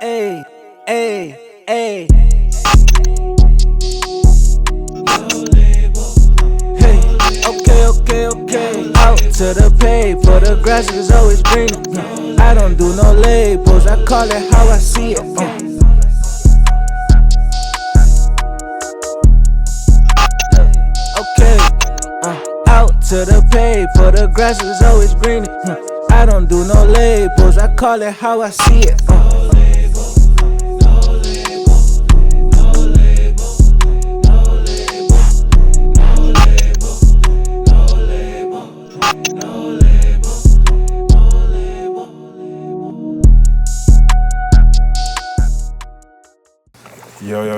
Hey, hey, hey. Hey, okay. Out to the paper, the grass is always greener. I don't do no labels, I call it how I see it. Okay, out to the paper, the grass is always greener. I don't do no labels, I call it how I see it.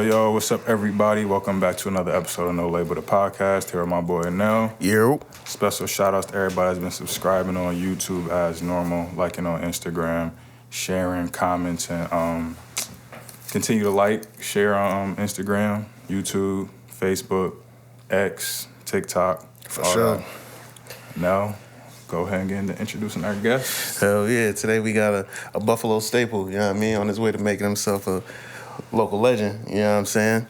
Yo, what's up, everybody? Welcome back to another episode of No Label, the podcast. Here with my boy, Nell. Yo. Special shout-outs to everybody that's been subscribing on YouTube as normal, liking on Instagram, sharing, commenting. Continue to like, share on Instagram, YouTube, Facebook, X, TikTok. For sure. Now, go ahead and get into introducing our guest. Hell yeah. Today we got a Buffalo staple, you know what I mean, on his way to making himself a local legend, you know what I'm saying?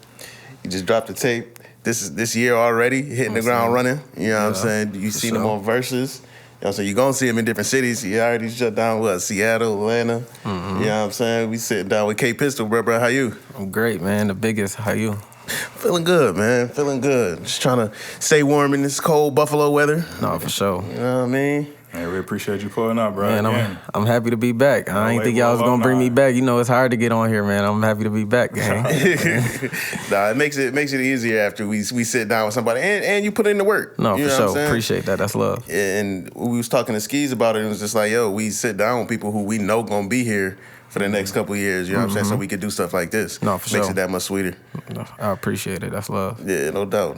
He just dropped a tape this year already, hitting the ground running, you know what I'm saying? You seen him on Versus, you know what I'm saying? You're going to see him in different cities. He already shut down, Seattle, Atlanta, you know what I'm saying? We sitting down with K Pistol, bro, how you? I'm great, man, the biggest, how you? Feeling good, man, feeling good. Just trying to stay warm in this cold Buffalo weather. No, for sure. You know what I mean? Man, we appreciate you pulling up, bro. Man, I'm happy to be back. I ain't think y'all was gonna bring me back. You know, it's hard to get on here, man. I'm happy to be back, gang. Nah, it makes it easier after we sit down with somebody and you put in the work. No, you for know sure. Appreciate that. That's love. And we was talking to Skis about it. It was just like, yo, we sit down with people who we know gonna be here for the next couple of years, you know what I'm saying? So we could do stuff like this. No, for Makes sure. it that much sweeter. No, I appreciate it. That's love. Yeah, no doubt.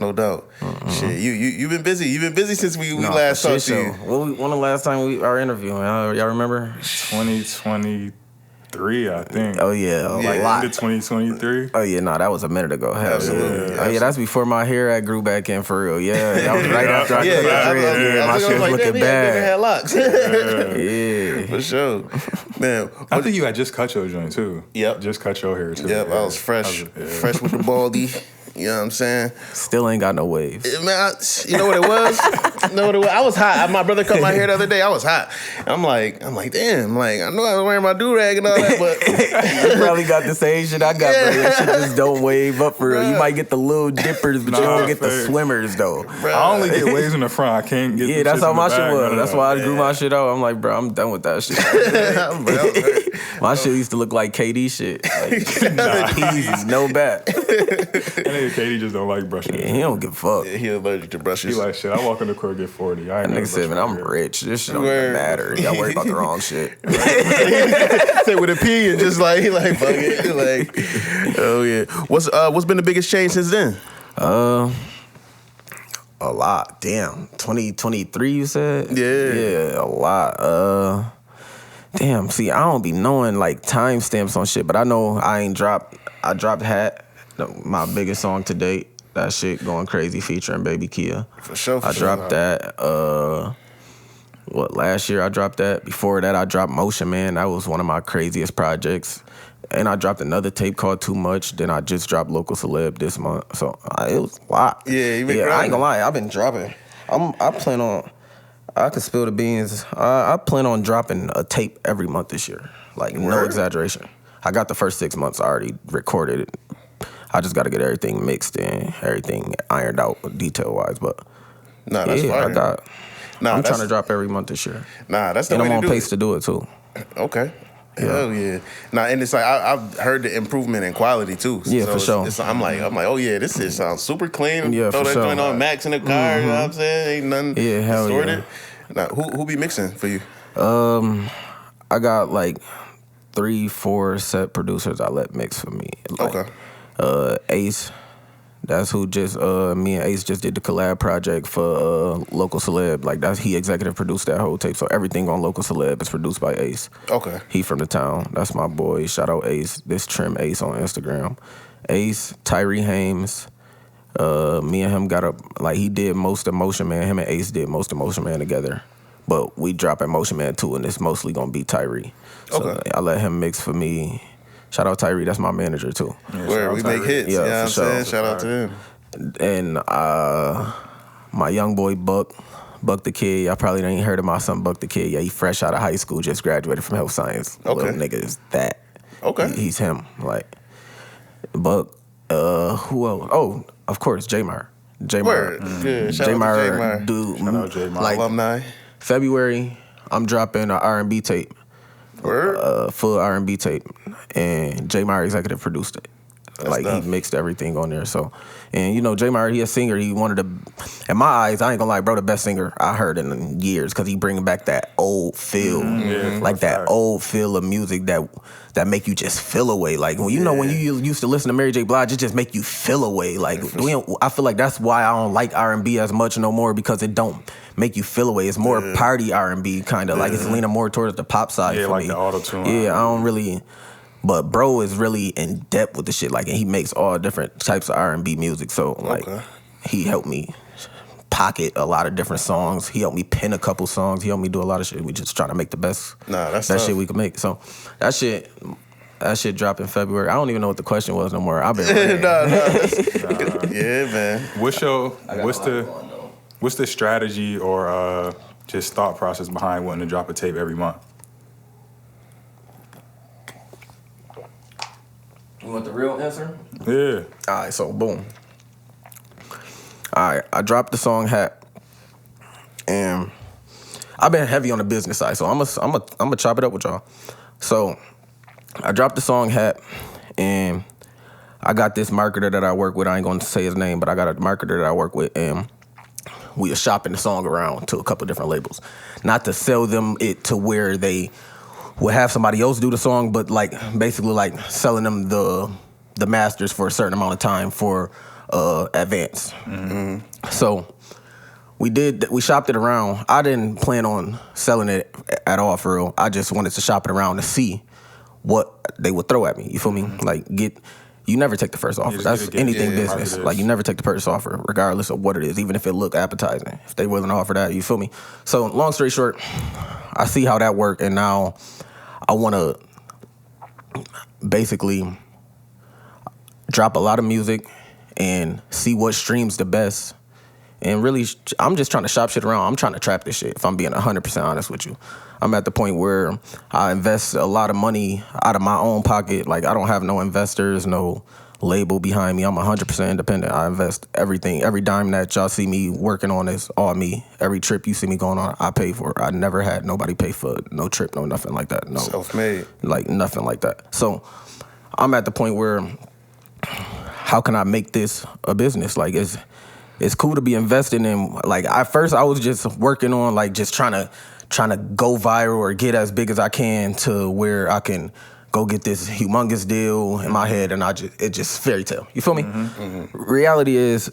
Shit, you've been busy. You've been busy since we last talked to you. When the last time our interview? Y'all remember? 2023, I think. Oh yeah, Like end of 2023. Oh yeah, no, that was a minute ago. Hell Absolutely. Yeah. Oh yeah, that's before my hair had grew back in for real. Yeah, that was right after I cut the dreads. My shit was looking bad. Had locks. Yeah, for sure. Man, I think you had just cut your joint too. Yep. Just cut your hair too. Yep, I was fresh with the baldy. You know what I'm saying? Still ain't got no waves. Man, you know what it was? I was hot. My brother cut my hair the other day. I was hot. I'm like, damn. Like, I know I was wearing my do-rag and all that, but You probably got the same shit I got, bro. That shit just don't wave up for real. You might get the little dippers, but you don't get the swimmers, though. I only get waves in the front. I can't get. Yeah, that's how my shit was. No. That's why I grew my shit out. I'm like, bro, I'm done with that shit. My shit used to look like KD shit. Like, peas, no bat. That nigga Katie just don't like brushing. Yeah, he don't give a fuck. he allergic to brushes. He like shit. I walk in the court get 40. I ain't Nigga said, man, I'm rich. This shit don't even matter. Y'all worry about the wrong shit. Say with a P and just like, he like, fuck it. Like, oh yeah. What's been the biggest change since then? A lot. Damn. 2023, you said? Yeah. Yeah, a lot. Damn, see, I don't be knowing like timestamps on shit, but I know I dropped Hat, my biggest song to date. That shit going crazy featuring Baby Kia. For sure. I dropped that. Last year I dropped that. Before that I dropped Motion Man. That was one of my craziest projects. And I dropped another tape called Too Much. Then I just dropped Local Celeb this month. So it was a lot. Yeah, you been I ain't gonna lie. I've been dropping. I plan on. I can spill the beans. I plan on dropping a tape every month this year. Like, no exaggeration. I got the first 6 months already recorded. I just got to get everything mixed and everything ironed out detail-wise. But, that's fire. I'm trying to drop every month this year. That's the and way to do it. I'm on pace to do it, too. Okay. Hell yeah. And it's like, I've heard the improvement in quality, too. Yeah, for sure. I'm like, oh yeah, this shit sounds super clean. Yeah, Throw for that sure. joint on Max in the car, you know what I'm saying? Ain't nothing distorted. Now, who be mixing for you? I got like 3-4 set producers I let mix for me. Like, Okay. Ace, that's who just me and Ace just did the collab project for Local Celeb. Like, he executive produced that whole tape. So everything on Local Celeb is produced by Ace. Okay. He from the town. That's my boy. Shout out Ace. This Trim Ace on Instagram. Ace, Tyree Hames. Me and him he did most of Motion Man. Him and Ace did most of Motion Man together. But we dropping Motion Man 2, and it's mostly gonna be Tyree. So I let him mix for me. Shout out Tyree, that's my manager too. Yeah, Where shout we out make Tyree. hits. Yeah, You know what I'm for sure. saying? Shout out to him. And my young boy Buck the Kid. Y'all probably ain't heard of my son Buck the Kid. Yeah, he fresh out of high school, just graduated from health science. Okay. Little nigga is that. Okay. He's him. Like Buck. Who else? Oh, of course, J-Mar. Word. Good. Shout out to J-Mar. Dude, Shout out J-Mar. like Alumni. February, I'm dropping an R&B tape. Word. Full R&B tape, and J-Mar executive produced it. Like dope. he mixed everything on there. So, and you know, J-Mar, he a singer. He wanted to, in my eyes, I ain't gonna lie, bro, the best singer I heard in years because he bringing back that old feel, Yeah, like that fact. old feel of music that make you just feel away. Like when you know when you used to listen to Mary J. Blige, it just make you feel away. Like I feel like that's why I don't like R&B as much no more because it don't make you feel away. It's more party R&B kind of like it's leaning more towards the pop side Yeah, for like me. the auto-tune. Yeah, I don't really. But bro is really in depth with the shit. Like, and he makes all different types of R&B music. So like, he helped me pocket a lot of different songs. He helped me pen a couple songs. He helped me do a lot of shit. We just trying to make the best That's best tough. shit we could make. So that shit dropped in February. I don't even know what the question was no more. I've been Yeah, man. What's the strategy or just thought process behind wanting to drop a tape every month? You want the real answer? Yeah. All right, so boom. All right, I dropped the song Hat, and I've been heavy on the business side, so I'm gonna chop it up with y'all. So I dropped the song Hat, and I got this marketer that I work with. I ain't gonna say his name, but I got a marketer that I work with, and we are shopping the song around to a couple different labels, not to sell them it to where they will have somebody else do the song, but like basically like selling them the masters for a certain amount of time for advance. So we shopped it around. I didn't plan on selling it at all for real. I just wanted to shop it around to see what they would throw at me. You feel me? Like you never take the first offer. just That's get it, anything yeah, business. market Like is. you never take the first offer, regardless of what it is, even if it look appetizing. If they willing to offer that, you feel me? So long story short, I see how that worked, and now I want to basically drop a lot of music and see what streams the best. And really, I'm just trying to shop shit around. I'm trying to trap this shit, if I'm being 100% honest with you. I'm at the point where I invest a lot of money out of my own pocket. Like, I don't have no investors, no label behind me. I'm 100% independent. I invest everything. Every dime that y'all see me working on is all me. Every trip you see me going on, I pay for it. I never had nobody pay for no trip, no nothing like that. No, Self-made. like nothing like that. So I'm at the point where how can I make this a business? Like it's cool to be investing in. Like at first I was just working on like just trying to go viral or get as big as I can to where I can go get this humongous deal in my head, and it just fairy tale. You feel me? Reality is,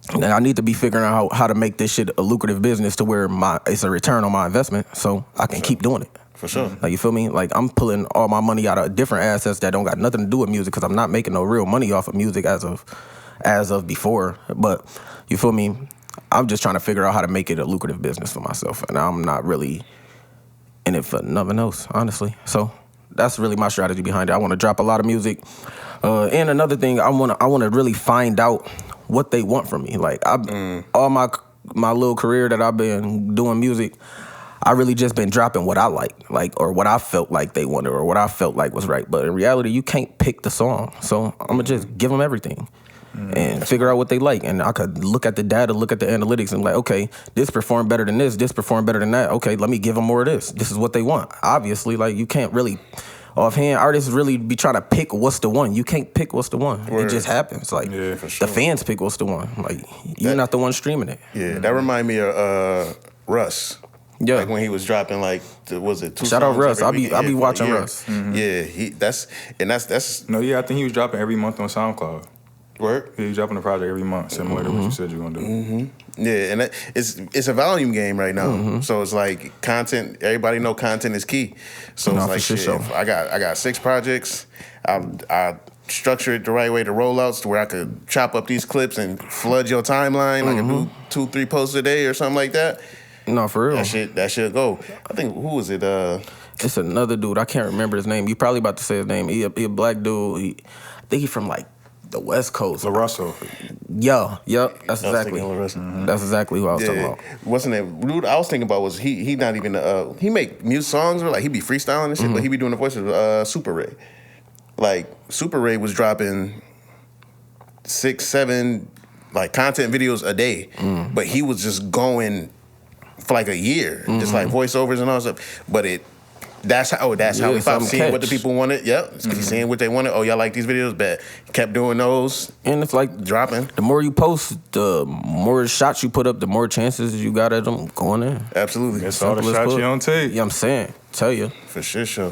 I need to be figuring out how to make this shit a lucrative business to where it's a return on my investment, so I can keep doing it. For sure. Like, you feel me? Like, I'm pulling all my money out of different assets that don't got nothing to do with music because I'm not making no real money off of music as of before. But, you feel me? I'm just trying to figure out how to make it a lucrative business for myself, and I'm not really in it for nothing else, honestly. So that's really my strategy behind it. I want to drop a lot of music. And another thing, I want to really find out what they want from me. Like, all my little career that I've been doing music, I really just been dropping what I like, or what I felt like they wanted, or what I felt like was right. But in reality, you can't pick the song. So I'm going to just give them everything and figure out what they like. And I could look at the data, look at the analytics, and like, okay, this performed better than this performed better than that. Okay, let me give them more of this. This is what they want. Obviously, like, you can't really, offhand, artists really be trying to pick what's the one. You can't pick what's the one. Word. It just happens. Like, Yeah, for sure. the fans pick what's the one. Like, you're not the one streaming it. Yeah, that remind me of Russ. Yeah. Like when he was dropping was it 2 Shout out songs Russ. every week? I be Yeah, for a watching year. Russ. Yeah, that's No, yeah, I think he was dropping every month on SoundCloud. work. He was dropping a project every month, similar to what you said you were gonna do. Yeah, and it's a volume game right now. So it's like content. Everybody know content is key. So No, it's for like sure. shit, if I got 6 projects. I structure it the right way to rollouts to where I could chop up these clips and flood your timeline. I could do 2-3 posts a day or something like that. No, for real. That shit go. I think who was it? It's another dude. I can't remember his name. You probably about to say his name. He a black dude. I think he from like the West Coast. LaRussell. Yep. That's exactly. That's exactly who I was talking about. What's the name? Dude, I was thinking about was he not even he make music songs or like he be freestyling and shit, but he be doing the voices of Super Ray. Like Super Ray was dropping 6, 7 like content videos a day, but he was just going for like a year, just like voiceovers and all that stuff. But that's how we found seeing what the people wanted. Yep, seeing what they wanted. Oh, y'all like these videos? Bet. Kept doing those, and it's like dropping. The more you post, the more shots you put up, the more chances you got at them going in. Absolutely, it's all the shots you don't take. Yeah, I'm saying, tell you for sure.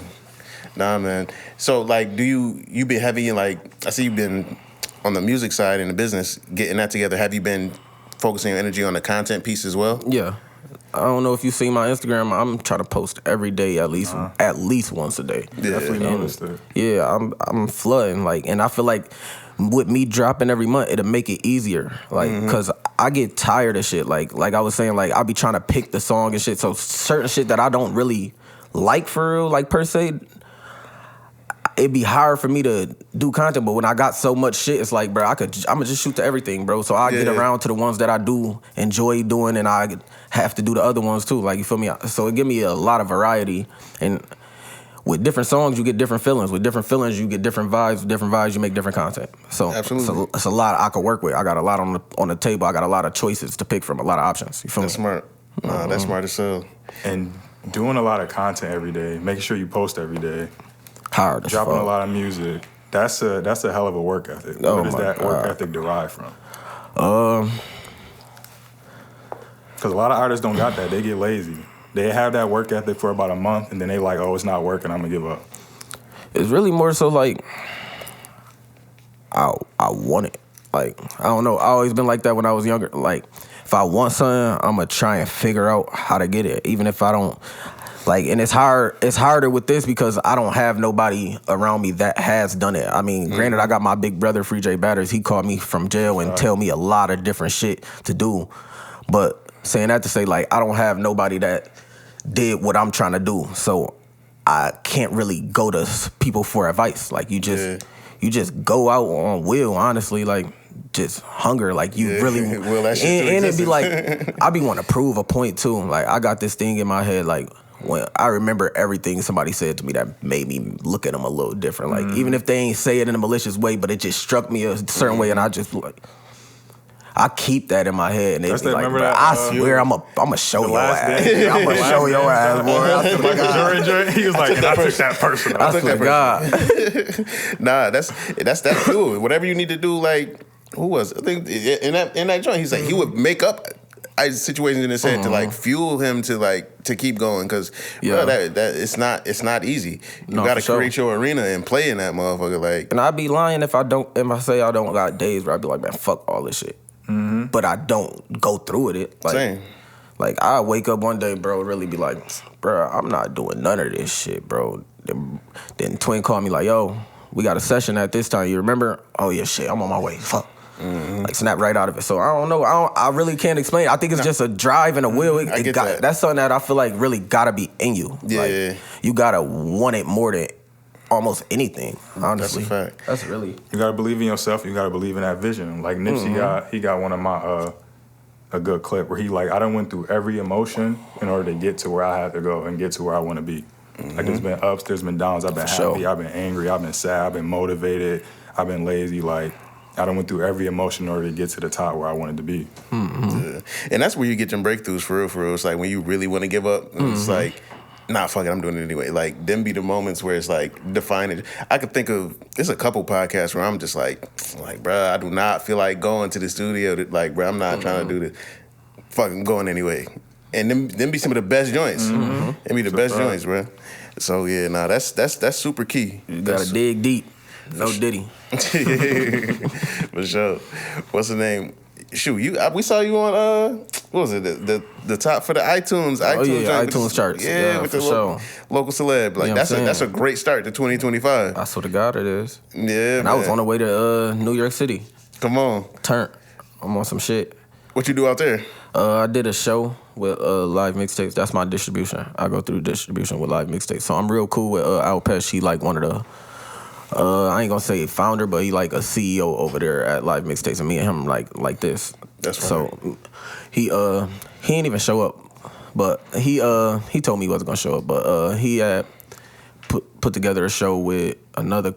Nah, man. So like, do you been heavy in like? I see you've been on the music side in the business, getting that together. Have you been focusing your energy on the content piece as well? Yeah. I don't know if you see my Instagram. I'm trying to post every day, at least once a day. Yeah, definitely noticed it. Yeah, I'm flooding and I feel like with me dropping every month, it'll make it easier. Like, cause I get tired of shit. Like I was saying, like I'll be trying to pick the song and shit. So certain shit that I don't really like for real, like per se, it'd be hard for me to do content, but when I got so much shit, it's like, bro, I'ma just shoot to everything, bro. So I get around to the ones that I do enjoy doing, and I have to do the other ones too. Like, you feel me? So it give me a lot of variety, and with different songs, you get different feelings. With different feelings, you get different vibes. With different vibes, you make different content. So it's a lot I could work with. I got a lot on the table. I got a lot of choices to pick from, a lot of options. You feel me? That's smart. That's smart as hell. And doing a lot of content every day, making sure you post every day. Hard as dropping fuck. a lot of music. That's a hell of a work ethic. Oh, where does that work ethic derive from? Because a lot of artists don't got that. They get lazy. They have that work ethic for about a month, and then they like, oh, it's not working, I'm gonna give up. It's really more so like I want it. Like, I don't know. I always been like that when I was younger. Like, if I want something, I'm gonna try and figure out how to get it, even if I don't. Like, and it's harder with this because I don't have nobody around me that has done it. I mean, granted, I got my big brother, Free J Batters. He called me from jail and tell me a lot of different shit to do. But saying that to say, like, I don't have nobody that did what I'm trying to do. So I can't really go to people for advice. Like, you just go out on will, honestly, like, just hunger, like you really will that shit and it'd be like, I be wanting to prove a point too. Like, I got this thing in my head, like, when I remember everything somebody said to me that made me look at them a little different. Like, even if they ain't say it in a malicious way, but it just struck me a certain way, and I just like, I keep that in my head, and it be like, bro, I swear I'm a show your ass. I'm gonna show your ass, boy. Michael Jordan, he was like, and I took that personal. I swear to God. Nah, that's that dude. Whatever you need to do, like, who was, I think in that joint, he's like, he would make up situations in his head to like fuel him to keep going, because that it's not easy. You gotta create your arena and play in that motherfucker. Like, and I'd be lying if I say I don't got days where I'd be like, man, fuck all this shit. But I don't go through with it. Like, same. Like, I wake up one day, bro, really be like, bro, I'm not doing none of this shit, bro. Then Twin called me like, yo, we got a session at this time. You remember? Oh yeah, shit, I'm on my way. Fuck. Like, snap right out of it. So I don't know. I really can't explain. I think it's just a drive and a will. That's something that I feel like really gotta be in you. Yeah. Like, you gotta want it more than almost anything, honestly. That's a fact. That's really. You gotta believe in yourself. You gotta believe in that vision. Like Nipsey got one of my a good clip where he like, I done went through every emotion in order to get to where I had to go and get to where I want to be. Like, there's been ups, there's been downs. I've been happy, I've been angry, I've been sad, I've been motivated, I've been lazy. Like, I done went through every emotion in order to get to the top where I wanted to be. Yeah. And that's where you get them breakthroughs for real. It's like when you really want to give up, and it's like, nah, fuck it, I'm doing it anyway. Like, them be the moments where it's like defining. I could think of, there's a couple podcasts where I'm just like, bruh, I do not feel like going to the studio. Like, bruh, I'm not trying to do this. Fucking going anyway. And them be some of the best joints. Them be the best joints, bruh. So yeah, nah, that's super key. You gotta dig deep. No Diddy. For sure. What's the name? Shoot, we saw you on what was it? The top for the iTunes. iTunes charts. Yeah, with the local celeb. Like, that's a great start to 2025. I swear to God it is. Yeah, and I was on the way to New York City. Come on. I'm on some shit. What you do out there? I did a show with Live Mixtapes. That's my distribution. I go through distribution with Live Mixtapes. So I'm real cool with Al Pesh. He like one of the I ain't gonna say founder, but he like a CEO over there at Live Mixtapes, and me and him like this. That's right. So he ain't even show up, but he told me he wasn't gonna show up, but he had put together a show with another,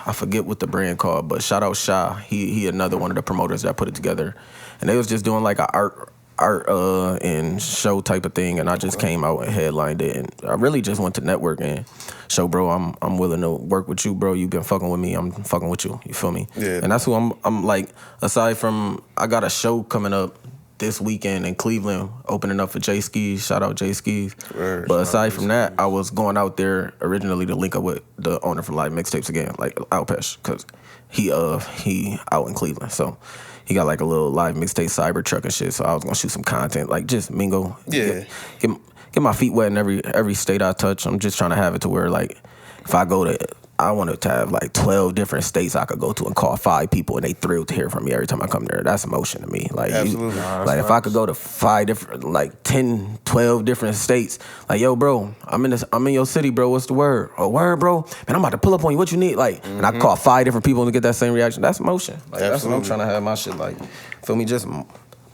I forget what the brand called, but shout out Sha. He another one of the promoters that put it together, and they was just doing like a art and show type of thing, and I just came out and headlined it, and I really just went to network and show, bro, I'm willing to work with you, bro. You been fucking with me, I'm fucking with you. You feel me? Yeah. And that's who I'm like. Aside from, I got a show coming up this weekend in Cleveland, opening up for Jay Skis. Shout out Jay Skis. Word. But aside from that, I was going out there originally to link up with the owner from Live Mixtapes again, like Alpesh, because he out in Cleveland, so. He got like a little Live Mixtape cyber truck and shit, so I was gonna shoot some content, like just mingle, Yeah. get my feet wet in every state I touch. I'm just trying to have it to where like if I go to, I wanted to have like 12 different states I could go to and call 5 people and they thrilled to hear from me every time I come there. That's emotion to me. Like, Absolutely. like if I could go to 5 different, like 10, 12 different states, like, yo, bro, I'm in your city, bro. What's the word? Oh, word, bro. Man, I'm about to pull up on you. What you need? Like, and I call 5 different people and get that same reaction. That's emotion. Like, that's what I'm trying to have my shit like. Feel me? Just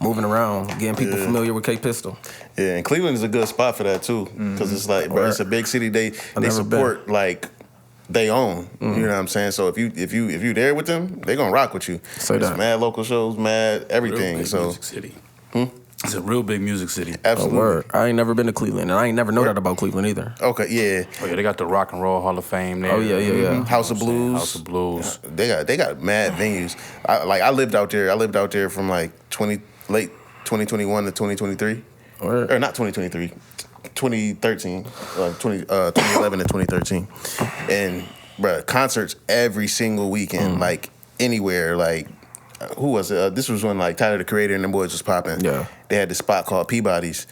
moving around, getting people familiar with K Pistol. Yeah, and Cleveland is a good spot for that too, because it's like, bro, it's a big city. They support like they own. You know what I'm saying? So if you there with them, they gonna rock with you. Say There's that. mad local shows, mad everything. Real big So music city. It's a real big music city. absolutely. Word. I ain't never been to Cleveland, and I ain't never know that about Cleveland either. Okay, yeah. Oh yeah, they got the Rock and Roll Hall of Fame there. Oh, yeah. House of Blues. House of Blues. They got mad venues. I lived out there. I lived out there from like late 2021 to 2023. Word. Or not 2023. 2013, 2011 to 2013, and bruh, concerts every single weekend, like anywhere. Like who was it? This was when like Tyler the Creator and them boys was popping. Yeah. They had this spot called Peabody's.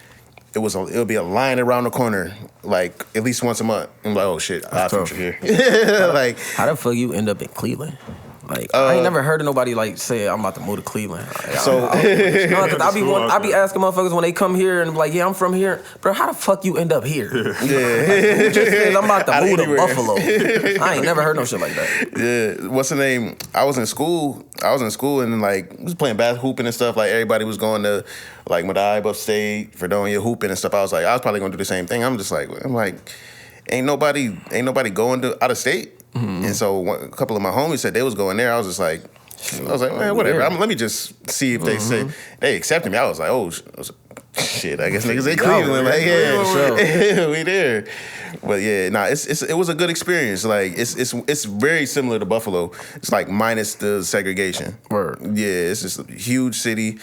It would be a line around the corner, like at least once a month. I'm like, oh shit, I tough. feature here. Like, How the fuck you end up in Cleveland? Like I ain't never heard of nobody like say I'm about to move to Cleveland. Like, So- no, 'cause I be asking motherfuckers when they come here and be like, yeah, I'm from here, bro. How the fuck you end up here? yeah, Who just said I'm about to Out of move to anywhere. Buffalo? I ain't never heard no shit like that. yeah. What's the name? I was in school and like was playing hooping and stuff. Like everybody was going to like Madai upstate, Fredonia hooping and stuff. I was probably gonna do the same thing. I'm like, ain't nobody going to out of state. And so a couple of my homies said they was going there. I was like, man, whatever. Let me just see if they say they accepted me. I was like, oh, shit. I guess niggas in Cleveland. Like, yeah, we there. But yeah, nah, it was a good experience. Like it's very similar to Buffalo. It's like minus the segregation. Word. Yeah, it's just a huge city.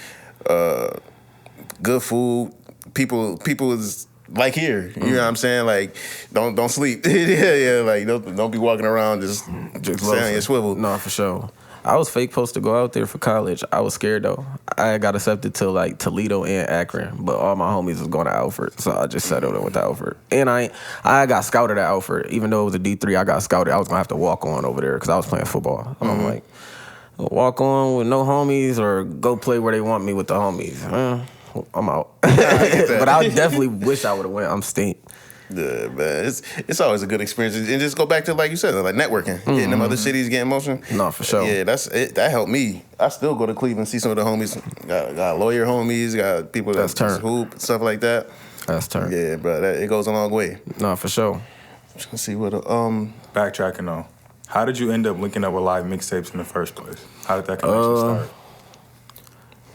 Good food. People is like here. You know what I'm saying? Like don't sleep. yeah. Like don't be walking around just sitting on your swivel. No, for sure. I was fake supposed to go out there for college. I was scared though. I got accepted to like Toledo and Akron, but all my homies was going to Alfred, so I just settled with Alfred. And I got scouted at Alfred, even though it was a D3. I got scouted. I was gonna have to walk on over there because I was playing football. And I'm like, walk on with no homies or go play where they want me with the homies. I'm out. But I definitely wish I would have went. I'm stink. Yeah, man, it's always a good experience, and just go back to like you said, like networking, getting them other cities, getting motion. No, for sure. Yeah, that's it. That helped me. I still go to Cleveland, see some of the homies. Got lawyer homies, got people that turn. hoop and stuff like that. That's turn. Yeah, bro, it goes a long way. No, for sure. Let's see what Backtracking though, how did you end up linking up with Live Mixtapes in the first place? How did that connection start?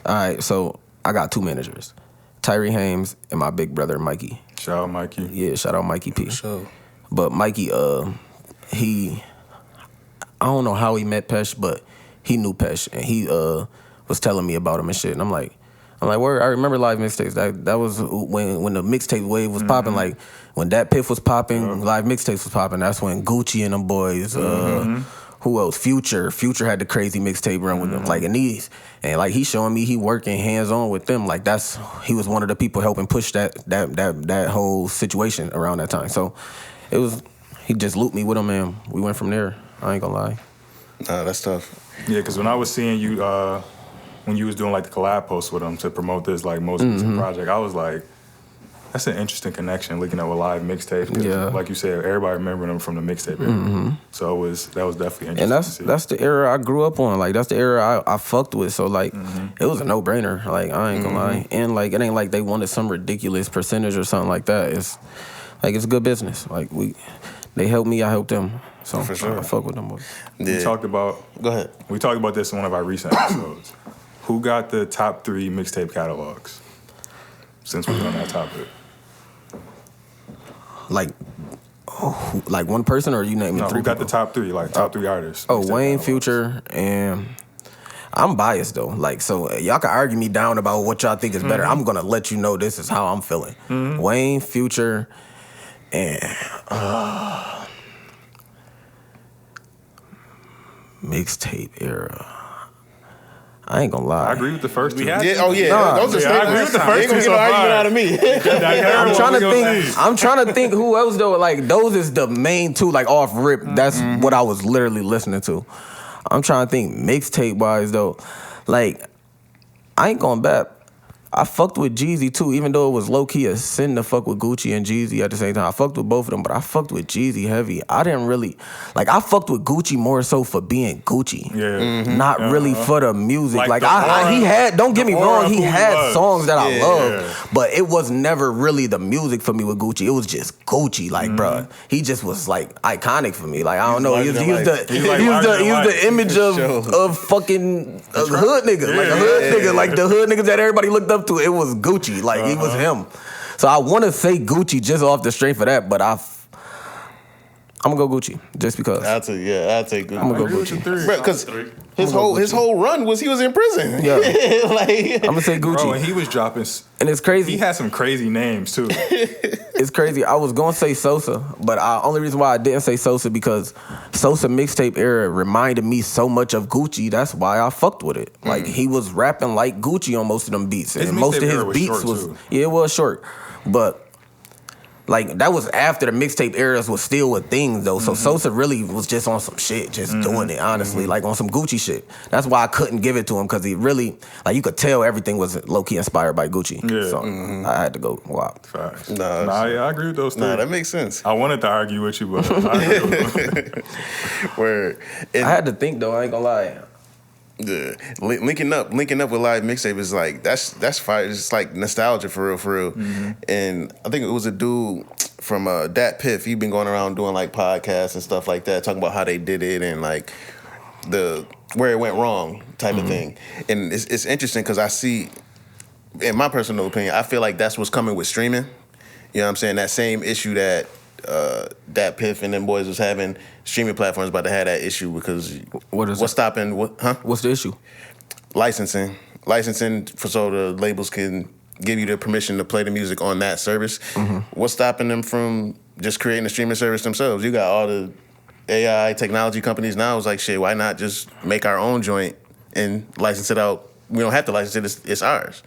All right, so I got 2 managers, Tyree Hames and my big brother Mikey. Shout out Mikey. Yeah, shout out Mikey P. Sure. But Mikey, I don't know how he met Pesh, but he knew Pesh, and he was telling me about him and shit. And I'm like, word, I remember Live Mixtapes. That was when the mixtape wave was popping. Like when that Piff was popping, Live Mixtapes was popping. That's when Gucci and them boys. Who else? Future had the crazy mixtape run with them. Like and like he showing me he working hands on with them. Like he was one of the people helping push that whole situation around that time. So he just looped me with him and we went from there. I ain't gonna lie. Nah, that's tough. Yeah, because when I was seeing you, when you was doing like the collab posts with him to promote this like most recent project, I was like, That's an interesting connection, looking at a live mixtape. Yeah. Like you said, everybody remember them from the mixtape era. So that was definitely interesting. And to see. that's the era I grew up on. Like, that's the era I fucked with. So, like, it was a no-brainer. Like, I ain't gonna lie. And, like, it ain't like they wanted some ridiculous percentage or something like that. It's, like, it's good business. Like, they helped me, I helped them. So, For sure. I fuck with them boys. Yeah. We talked about. Go ahead. We talked about this in one of our recent episodes. Who got the top 3 mixtape catalogs? Since we're on that topic. Like one person, or you name me No, 3 who got people? the top 3? Like top 3 artists. Oh, mixtape Wayne, catalogs. Future, and I'm biased though. Like, so y'all can argue me down about what y'all think is better. I'm gonna let you know this is how I'm feeling. Wayne, Future, and mixtape era. I ain't gonna lie. I agree with the first 2. had- Yeah, oh yeah, Nah. those are Yeah, I agree with the You first ain't gonna two get no so argument far. out of me. I'm trying to think who else though. Like, those is the main 2, like, off rip. That's what I was literally listening to. I'm trying to think mixtape wise though. Like, I ain't going back. I fucked with Jeezy too, even though it was low key a sin to fuck with Gucci and Jeezy at the same time. I fucked with both of them, but I fucked with Jeezy heavy. I didn't really I fucked with Gucci more so for being Gucci, Yeah. not really for the music. Like Like, the aura- he had. Don't get me the aura wrong, of he who he had was. songs that I Yeah. loved, but it was never really the music for me with Gucci. It was just Gucci, like, bruh. He just was like iconic for me. Like, I don't know. He was larger than the He's like larger than life. image of fucking a hood nigga, like a hood nigga, like the hood niggas that everybody looked up to. It was Gucci, like he was him. So I want to say Gucci just off the strength of that, but I'm gonna go Gucci just because. I'll take Gucci. I'm gonna go Gucci. Because his whole run was he was in prison. Yeah. Like, I'm gonna say Gucci, Bro, and he was dropping. and it's crazy. He had some crazy names too. It's crazy. I was gonna say Sosa, but only reason why I didn't say Sosa because Sosa mixtape era reminded me so much of Gucci. That's why I fucked with it. Like, he was rapping like Gucci on most of them beats, His and most of mixtape his era was beats short, was too. it was short, but. Like, that was after the mixtape eras was still a thing, though. So Sosa really was just on some shit, just doing it, honestly, like on some Gucci shit. That's why I couldn't give it to him, because he really, like, you could tell everything was low-key inspired by Gucci. Yeah. So I had to go WAP. Facts. Nah, Yeah, I agree with those 3. nah, that makes sense. I wanted to argue with you, but I agree with Where I had to think, though, I ain't gonna lie. yeah, linking up with live mixtape is like that's fire. It's like nostalgia for real. And I think it was a dude from Dat Piff. He's been going around doing like podcasts and stuff like that, talking about how they did it and like where it went wrong type of thing. And it's interesting because I see, in my personal opinion, I feel like that's what's coming with streaming. You know what I'm saying? That same issue that Dat Piff and them boys was having, streaming platforms about to have that issue because What is what's it? stopping What's the issue? licensing for so the labels can give you the permission to play the music on that service. What's stopping them from just creating a streaming service themselves? You got all the AI technology companies now. It's like, shit, why not just make our own joint and license it out? We don't have to license it. It's ours.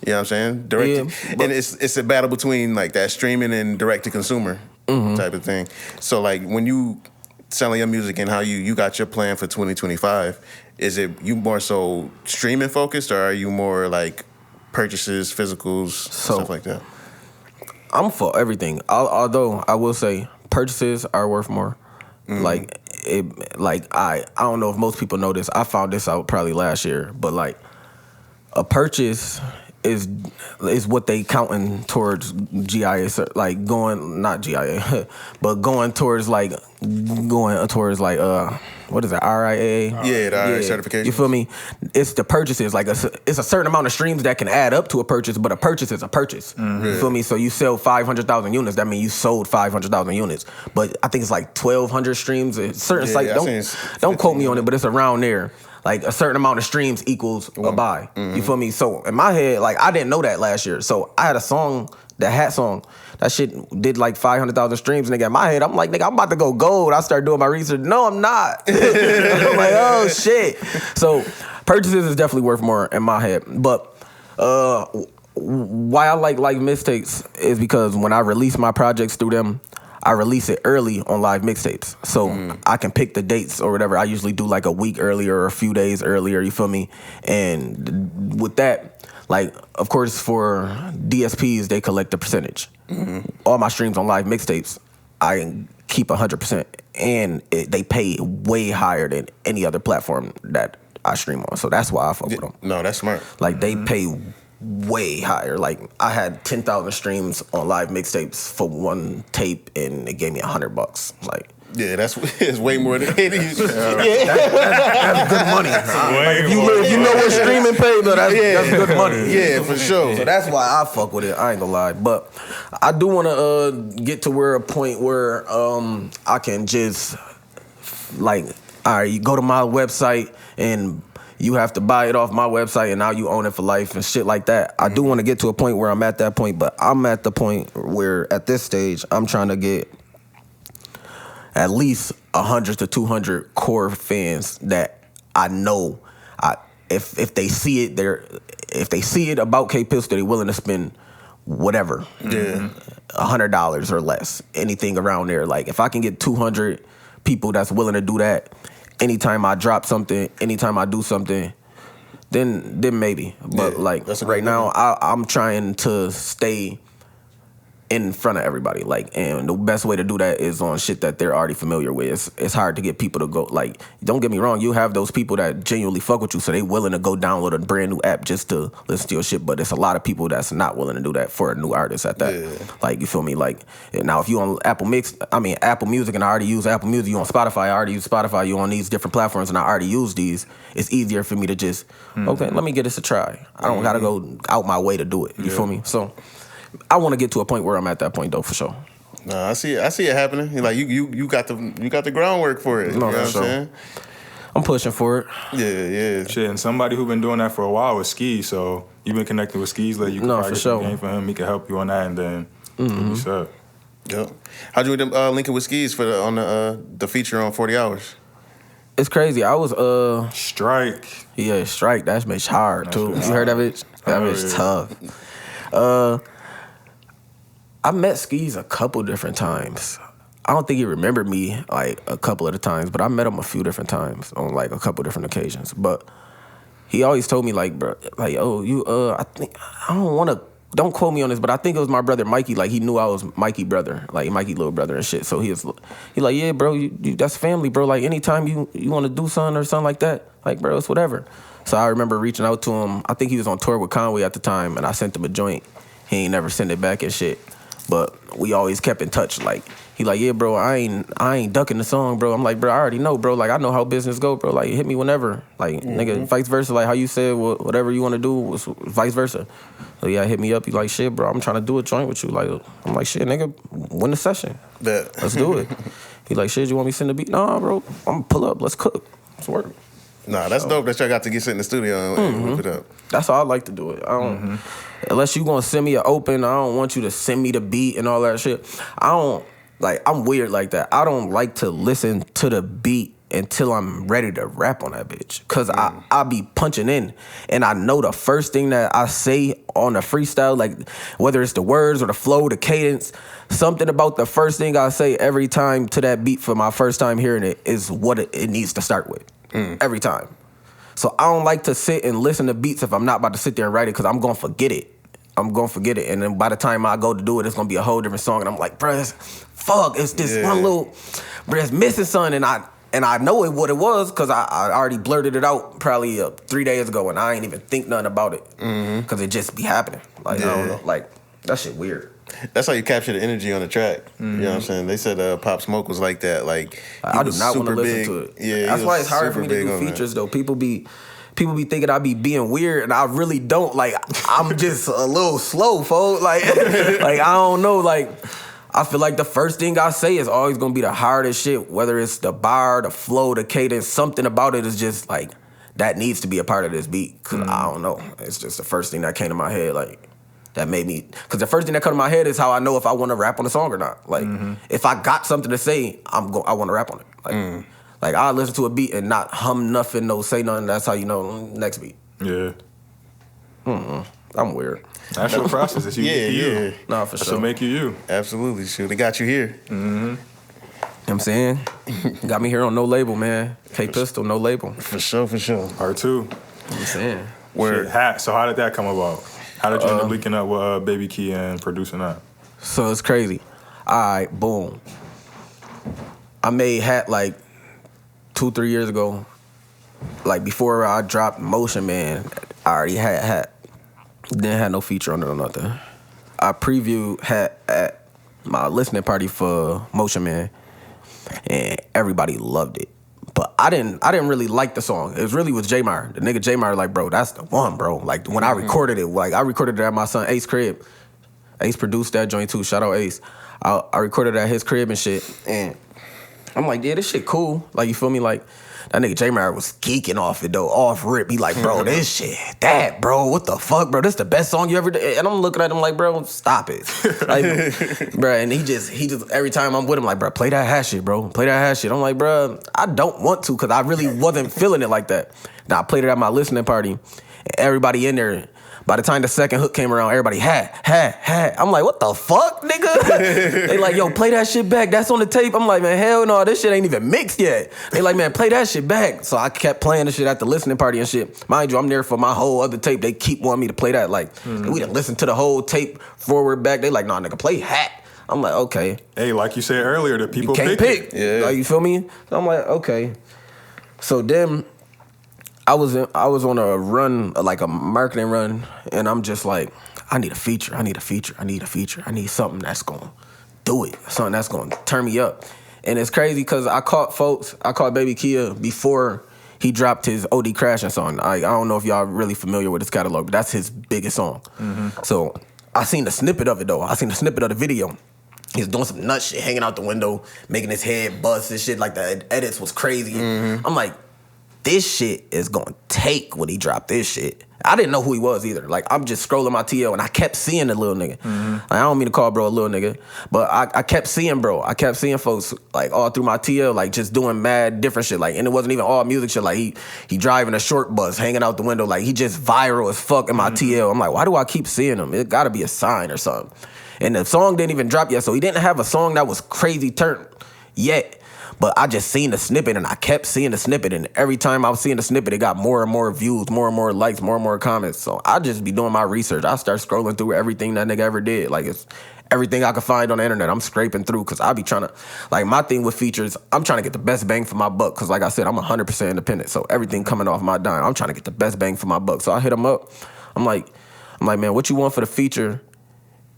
You know what I'm saying? And it's a battle between like that streaming and direct to consumer type of thing. So like when you selling your music and how you got your plan for 2025, is it you more so streaming focused or are you more like purchases, physicals, stuff like that? I'm for everything. Although I will say purchases are worth more. Like I don't know if most people know this. I found this out probably last year, but like a purchase is what they counting towards GIA, like going not GIA, but going towards what is it, RIA? Yeah, the RIA certification. You feel me? It's the purchases. Like it's a certain amount of streams that can add up to a purchase, but a purchase is a purchase. You feel me? So you sell 500,000 units. That means you sold 500,000 units. But I think it's like 1,200 streams. It's certain site. Don't quote me on it, but it's around there. Like a certain amount of streams equals a buy. You feel me? So in my head, like I didn't know that last year. So I had a song, that Hat song. That shit did like 500,000 streams, nigga. In my head, I'm like, nigga, I'm about to go gold. I start doing my research. No, I'm not. I'm like, oh shit. So purchases is definitely worth more in my head. But why I like mixtapes is because when I release my projects through them, I release it early on live mixtapes. So I can pick the dates or whatever. I usually do like a week earlier or a few days earlier, you feel me? And with that, like, of course, for DSPs, they collect a percentage. All my streams on live mixtapes, I keep 100%, and they pay way higher than any other platform that I stream on. So that's why I fuck with them. No, that's smart. Like, they pay way higher. Like, I had 10,000 streams on live mixtapes for one tape, and it gave me $100. Like, Yeah, it's way more than it is. that's good money. Like, if you know what streaming pay, though, that's good money. Yeah, for sure. So that's why I fuck with it. I ain't gonna lie, but I do want to get to a point where I can just like, all right, you go to my website and you have to buy it off my website, and now you own it for life and shit like that. I do want to get to a point where I'm at that point, but I'm at the point where at this stage I'm trying to get at least 100 to 200 core fans that I know, if they see it, if they see it about K Pistol, they're willing to spend whatever, $100 or less, anything around there. Like, if I can get 200 people that's willing to do that, anytime I drop something, anytime I do something, then maybe. But like right now, I'm trying to stay in front of everybody, like, and the best way to do that is on shit that they're already familiar with. It's hard to get people to go, like, don't get me wrong, you have those people that genuinely fuck with you, so they willing to go download a brand new app just to listen to your shit, but it's a lot of people that's not willing to do that for a new artist at that. Like, you feel me? Like, now if you on Apple Music, and I already use Apple Music, you on Spotify, I already use Spotify, you on these different platforms, and I already use these, it's easier for me to just, okay, let me get this a try. I don't gotta go out my way to do it, you feel me? So I want to get to a point where I'm at that point, though, for sure. No, I see it happening. Like, you got the groundwork for it. No, you know what for I'm sure. saying? I'm pushing for it. Yeah. Shit, and somebody who been doing that for a while is Skis, so you've been connecting with Skis, like you can probably get some game for him, he can help you on that, and then you set. Yep. How'd you end up linking with Skis for on the feature on 40 Hours? It's crazy. I was Strike. Yeah, Strike. That bitch hard too. You heard that bitch? That bitch tough. I met Skis a couple different times. I don't think he remembered me like a couple of the times, but I met him a few different times on like a couple different occasions. But he always told me like, bro, like, oh, you, don't quote me on this, but I think it was my brother Mikey. Like, he knew I was Mikey brother, like Mikey little brother and shit. So he like, yeah, bro, you that's family, bro. Like, anytime you want to do something or something like that, like, bro, it's whatever. So I remember reaching out to him. I think he was on tour with Conway at the time, and I sent him a joint. He ain't never sent it back and shit. But we always kept in touch. Like, he like, yeah, bro, I ain't ducking the song, bro. I'm like, bro, I already know, bro. Like, I know how business go, bro. Like, hit me whenever. Like, nigga, vice versa. Like, how you said, whatever you want to do, was vice versa. So, yeah, hit me up. He like, shit, bro, I'm trying to do a joint with you. Like, I'm like, shit, nigga, win the session. Let's do it. He like, shit, you want me to send the beat? Nah, bro, I'm going to pull up. Let's cook. Let's work. Nah, that's dope that y'all got to get sit in the studio and whip it up. That's how I like to do it. I don't, unless you gonna send me an open, I don't want you to send me the beat and all that shit. I'm weird like that. I don't like to listen to the beat until I'm ready to rap on that bitch. Cause I be punching in, and I know the first thing that I say on the freestyle, like whether it's the words or the flow, the cadence, something about the first thing I say every time to that beat for my first time hearing it is what it needs to start with. Every time. So I don't like to sit and listen to beats if I'm not about to sit there and write it, because I'm going to forget it. And then by the time I go to do it, it's going to be a whole different song. And I'm like, bruh, it's this one little, bruh, it's missing something. And I know what it was, because I already blurted it out probably 3 days ago, and I ain't even think nothing about it. Because it just be happening. Like, I don't know. Like, that shit weird. That's how you capture the energy on the track. You know what I'm saying? They said Pop Smoke was like that. Like, I do not want to listen to it. Yeah, that's why it's hard for me to do features, though. People be thinking I be being weird, and I really don't. Like, I'm just a little slow, folks. Like, like, I don't know. Like, I feel like the first thing I say is always gonna be the hardest shit. Whether it's the bar, the flow, the cadence, something about it is just like, that needs to be a part of this beat. Cause I don't know. It's just the first thing that came to my head. Like, that made me, because the first thing that comes to my head is how I know if I want to rap on a song or not. Like, if I got something to say, I want to rap on it. Like, I listen to a beat and not hum nothing, no say nothing. That's how you know next beat. Yeah. I'm weird. That's your process. It's you. Yeah. Nah, for That's sure. what make you. Absolutely. Shoot, they got you here. You know what I'm saying? Got me here on no label, man. K Pistol, no label. For sure. Part 2. You know what I'm saying? Where Hat. So how did that come about? How did you end up linking up with Baby Key and producing that? So it's crazy. All right, boom. I made Hat like 2-3 years ago. Like before I dropped Motion Man, I already had Hat. Didn't have no feature on it or nothing. I previewed Hat at my listening party for Motion Man, and everybody loved it. But I didn't really like the song. It was really with J Meyer. The nigga J Meyer, like, bro, that's the one, bro. Like when I recorded it, like I recorded it at my son Ace crib. Ace produced that joint too. Shout out Ace. I recorded it at his crib and shit. And I'm like, yeah, this shit cool. Like, you feel me? Like, that nigga J Meyer was geeking off it though, off rip. He like, bro, this shit, that, bro, what the fuck, bro? This the best song you ever did. And I'm looking at him like, bro, stop it. Like, bro, and he just every time I'm with him, like, bro, play that hash shit, bro. Play that hash shit. I'm like, bro, I don't want to, because I really wasn't feeling it like that. Now I played it at my listening party, and everybody in there, by the time the second hook came around, everybody hat. I'm like, what the fuck, nigga? They like, yo, play that shit back. That's on the tape. I'm like, man, hell no, this shit ain't even mixed yet. They like, man, play that shit back. So I kept playing the shit at the listening party and shit. Mind you, I'm there for my whole other tape. They keep wanting me to play that. Like, we done listened to the whole tape forward, back. They like, nah, nigga, play Hat. I'm like, okay. Hey, like you said earlier, the people You can't pick. Yeah. Like, you feel me? So I'm like, okay. So then I was on a run, like a marketing run, and I'm just like, I need a feature. I need something that's gonna do it. Something that's gonna turn me up. And it's crazy because I caught Baby Kia before he dropped his OD Crashing song. I don't know if y'all really familiar with his catalog, but that's his biggest song. So I seen the snippet of it though. I seen the snippet of the video. He's doing some nut shit, hanging out the window, making his head bust and shit. Like the edits was crazy. I'm like, this shit is gonna take when he dropped this shit. I didn't know who he was either. Like, I'm just scrolling my TL and I kept seeing the little nigga. Like, I don't mean to call bro a little nigga, but I kept seeing bro. I kept seeing folks like all through my TL, like just doing mad different shit. Like, and it wasn't even all music shit. Like he driving a short bus, hanging out the window. Like, he just viral as fuck in my TL. I'm like, why do I keep seeing him? It gotta be a sign or something. And the song didn't even drop yet, so he didn't have a song that was crazy turn yet. But I just seen the snippet, and I kept seeing the snippet, and every time I was seeing the snippet, it got more and more views, more and more likes, more and more comments. So I just be doing my research. I start scrolling through everything that nigga ever did. Like, it's everything I could find on the internet. I'm scraping through, because I be trying to, like, my thing with features, I'm trying to get the best bang for my buck, because like I said, I'm 100% independent, so everything coming off my dime, I'm trying to get the best bang for my buck. So I hit him up. I'm like, man, what you want for the feature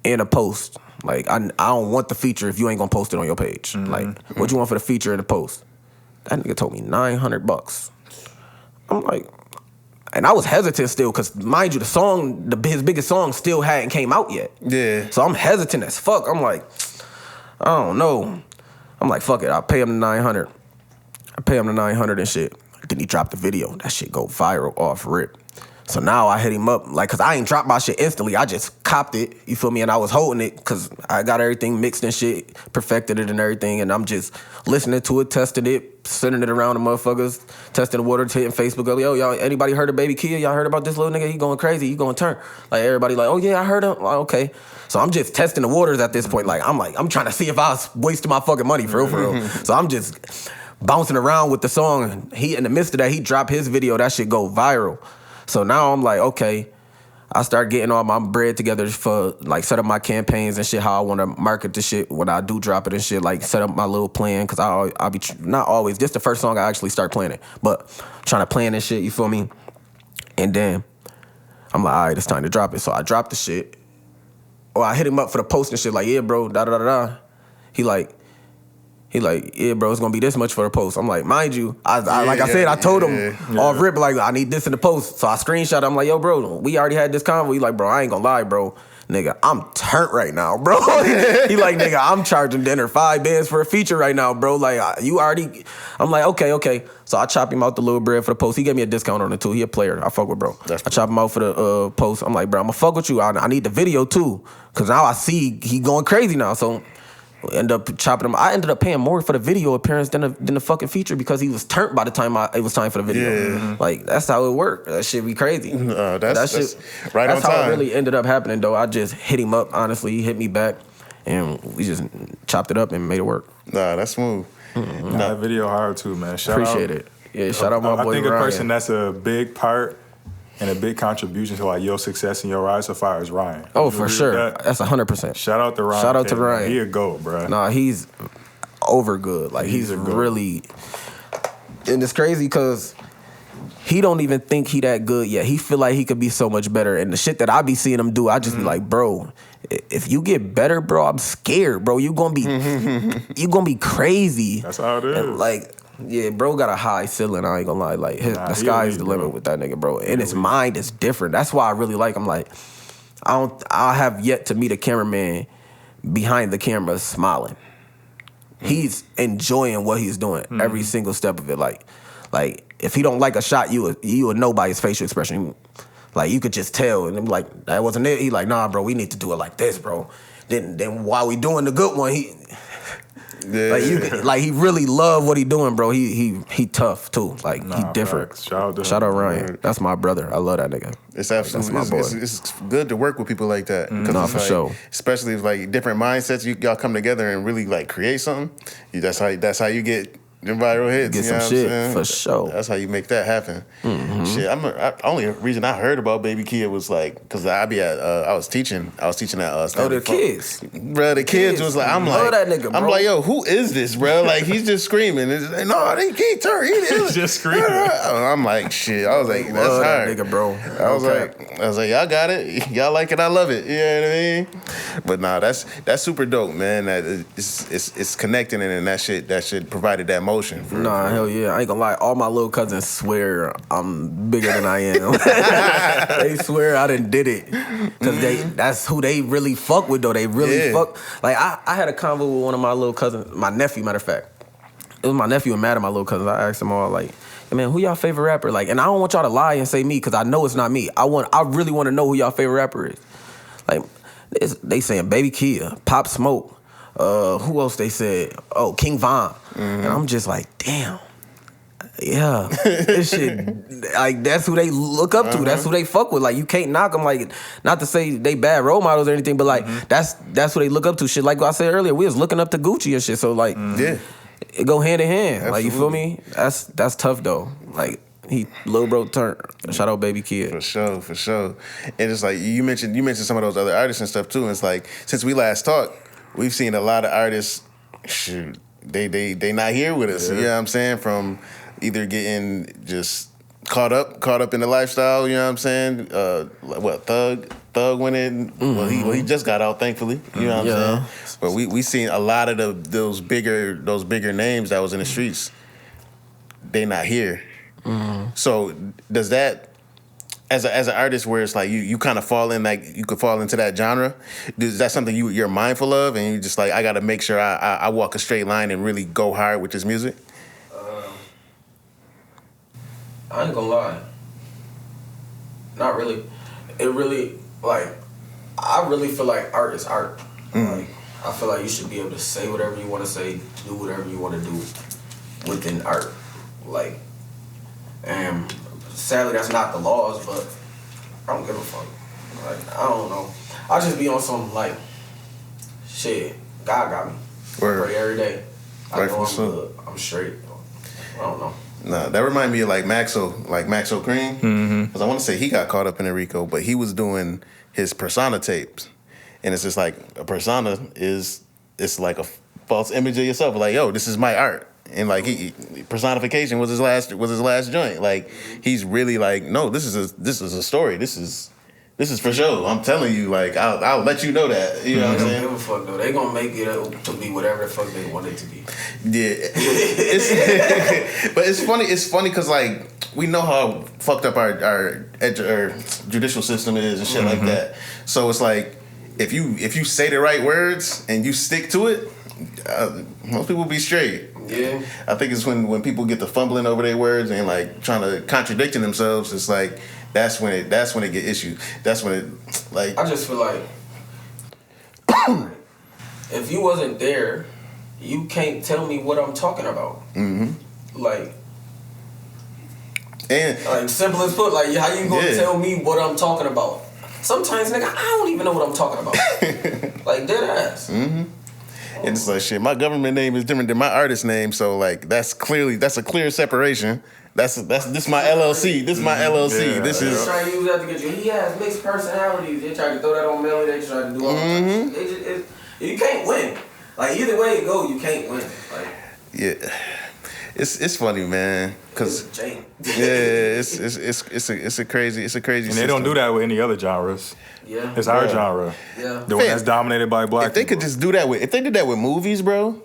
in a post? Like, I don't want the feature if you ain't gonna post it on your page. Like, what you want for the feature in the post? That nigga told me $900. I'm like, and I was hesitant still, because mind you, the song, his biggest song still hadn't came out yet. Yeah. So I'm hesitant as fuck. I'm like, I don't know. I'm like, fuck it, I'll pay him the $900. I pay him the $900 and shit. Then he dropped the video. That shit go viral off rip. So now I hit him up, like, cause I ain't dropped my shit instantly. I just copped it, you feel me? And I was holding it, cause I got everything mixed and shit, perfected it and everything, and I'm just listening to it, testing it, sending it around the motherfuckers, testing the water, hitting Facebook, yo, y'all, anybody heard of Baby Kia? Y'all heard about this little nigga? He going crazy, he going to turn. Like, everybody like, oh yeah, I heard him. Like, okay. So I'm just testing the waters at this point. I'm trying to see if I was wasting my fucking money, for real. So I'm just bouncing around with the song. He, in the midst of that, he dropped his video, that shit go viral. So now I'm like, okay, I start getting all my bread together for, like, set up my campaigns and shit, how I want to market the shit when I do drop it and shit, like, set up my little plan, because I'll be, not always, this the first song I actually start playing it, but trying to plan and shit, you feel me? And then I'm like, all right, it's time to drop it. So I dropped the shit. Or I hit him up for the post and shit, like, yeah, bro, da-da-da-da. He like, yeah, bro, it's gonna be this much for the post. I'm like, mind you, I told him off rip, like, I need this in the post. So I screenshot it. I'm like, yo, bro, we already had this convo. He like, bro, I ain't gonna lie, bro. Nigga, I'm turnt right now, bro. He like, nigga, I'm charging dinner $5 for a feature right now, bro. Like, you already, I'm like, okay. So I chop him out the little bread for the post. He gave me a discount on it too. He a player. I fuck with bro. I chop him out for the post. I'm like, bro, I'm gonna fuck with you. I need the video too. Cause now I see he going crazy now. So end up chopping him. I ended up paying more for the video appearance than the fucking feature, because he was turned by the time it was time for the video. Yeah. Like, that's how it worked. That shit be crazy. That's right on time. That's how it really ended up happening, though. I just hit him up, honestly. He hit me back, and we just chopped it up and made it work. Nah, that's smooth. That video hard too, man. Shout Appreciate out. it. Yeah, shout out my boy I think Ryan. a person that's a big part And a big contribution to like your success and your rise to fire is Ryan. Oh, You for agree sure. with that? That's 100%. Shout out to Ryan. Shout out to K, Ryan. Man. He a GOAT, bro. Nah, he's over good. Like He's he's a goat. really, and it's crazy because he don't even think he that good yet. He feel like he could be so much better. And the shit that I be seeing him do, I just be like, bro, if you get better, bro, I'm scared, bro. You gonna be crazy. That's how it is. And like, yeah, bro got a high ceiling. I ain't gonna lie. Like the he sky's elite, the limit bro. with that nigga, bro. And his mind is different. That's why I really like him. Like, I have yet to meet a cameraman behind the camera smiling. He's enjoying what he's doing every single step of it. Like if he don't like a shot, you would know by his facial expression. Like you could just tell, and I'm like, that wasn't it. He like, nah, bro, we need to do it like this, bro. Then while we doing the good one, like he really love what he doing, bro. He tough too. Like he different. Facts. Shout out Ryan. That's my brother. I love that nigga. It's absolutely That's my boy. It's good to work with people like that. 'Cause Nah, it's for like, sure. Especially if like different mindsets, y'all come together and really like create something. That's how you get them viral hits. Get you know some what shit, I'm saying? for sure. That's how you make that happen. Shit, only reason I heard about Baby Kia was like because I was teaching at Oh, Stanley the Funk. kids. Bro, the kids was like, I'm Love like, that nigga, I'm bro. like, yo, who is this, bro? Like, he's just screaming. It's like, no, they can't turn. He's just screaming. I'm like, shit. I was like, that's Love that hard, nigga, bro. I was like, y'all got it. Y'all like it. I love it. You know what I mean? But nah, that's super dope, man. That it's connecting and that shit provided that motion. Nah, hell yeah. I ain't gonna lie. All my little cousins swear I'm bigger than I am. They swear I done did it. Cause that's who they really fuck with though. They really fuck. Like I had a convo with one of my little cousins, my nephew, matter of fact. It was my nephew and mad at my little cousins. I asked them all like, hey man, who y'all favorite rapper? Like, and I don't want y'all to lie and say me, cause I know it's not me. I really want to know who y'all favorite rapper is. Like, they saying Baby Kia, Pop Smoke. Who else they said? Oh, King Von. And I'm just like, damn. Yeah, this shit, like that's who they look up to. That's who they fuck with. Like you can't knock them. Like not to say they bad role models or anything, but like that's who they look up to. Shit, like I said earlier, we was looking up to Gucci and shit. So like, it go hand in hand. Absolutely. Like you feel me? That's tough though. Like little bro turn. Shout out Baby Kid. For sure. And it's like you mentioned some of those other artists and stuff too. And it's like since we last talked, we've seen a lot of artists. Shoot, they not here with us. You know what I'm saying? From either getting just caught up in the lifestyle, you know what I'm saying? Thug went in. Well, he just got out, thankfully. You know what I'm saying? But we seen a lot of those bigger names that was in the streets. They not here. So does that, as an artist, where it's like you kind of fall in, like you could fall into that genre? Is that something you're mindful of, and you just like, I got to make sure I walk a straight line and really go hard with this music? I ain't gonna lie. Not really. It really, like, I really feel like art is art. Like, I feel like you should be able to say whatever you want to say, do whatever you want to do within art. Like, and sadly that's not the laws, but I don't give a fuck. Like, I don't know. I just be on some, like, shit, God got me. Word. I pray every day. I know I'm so. good. I'm straight. I don't know. Nah, that remind me of like Maxo Cream. Because I want to say he got caught up in the RICO, but he was doing his persona tapes. And it's just like a persona it's like a false image of yourself. Like, yo, this is my art. And like personification was his last joint. Like he's really like, no, this is a story. This is for sure. I'm telling you, like I'll let you know that. You know what I'm saying? They don't give a fuck though. They gonna make it to be whatever the fuck they want it to be. Yeah, but it's funny. It's funny because like we know how fucked up our judicial system is and shit like that. So it's like if you say the right words and you stick to it, most people be straight. Yeah. I think it's when people get to fumbling over their words and like trying to contradicting themselves. It's like that's when it get issues. That's when it like. I just feel like if you wasn't there, you can't tell me what I'm talking about. Like simple as put, like how you gonna tell me what I'm talking about? Sometimes, nigga, I don't even know what I'm talking about. Like dead ass. And it's like, shit, my government name is different than my artist name, so like that's a clear separation. This my LLC. This my LLC. Yeah, this They is try to use that to get you. He has mixed personalities. They try to throw that on Melly. They try to do all that. You can't win. Like either way it go, you can't win. Like yeah. It's funny, man, cause Jane. yeah, it's a crazy And system. they don't do that with any other genres. Yeah. It's our genre. Yeah. The one that's dominated by black If they could people. just do that if they did that with movies, bro.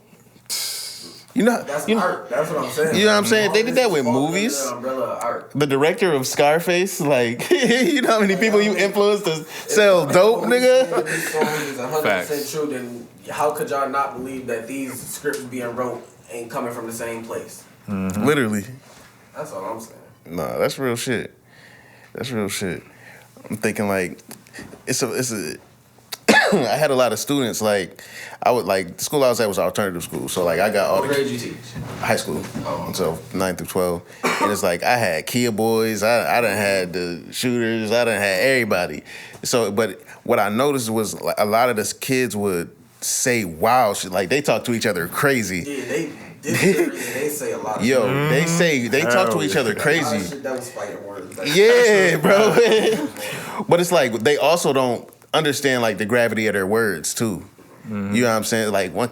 You know, That's you know, art. That's what I'm saying. You know what I'm saying? If they did that with All movies. under the umbrella of art. The director of Scarface, like, you know how many people you influenced to sell dope, nigga? These songs is 100% Facts. true. Then how could y'all not believe that these scripts being wrote ain't coming from the same place? Literally. That's all I'm saying. Nah, that's real shit. That's real shit. I'm thinking like, it's a. I had a lot of students like, the school I was at was alternative school, so like I got all What the grade you teach? high school, Oh. so 9 through 12, and it's like I had Kia boys, I done had the shooters, I done had everybody. So, but what I noticed was like, a lot of the kids would say wild shit, like they talk to each other crazy. Yeah, they say a lot of Yo, shit. they talk to each other A lot of crazy. shit that was fighting words. Like, Yeah, bro. But it's like they also don't understand like the gravity of their words too. You know what I'm saying? Like one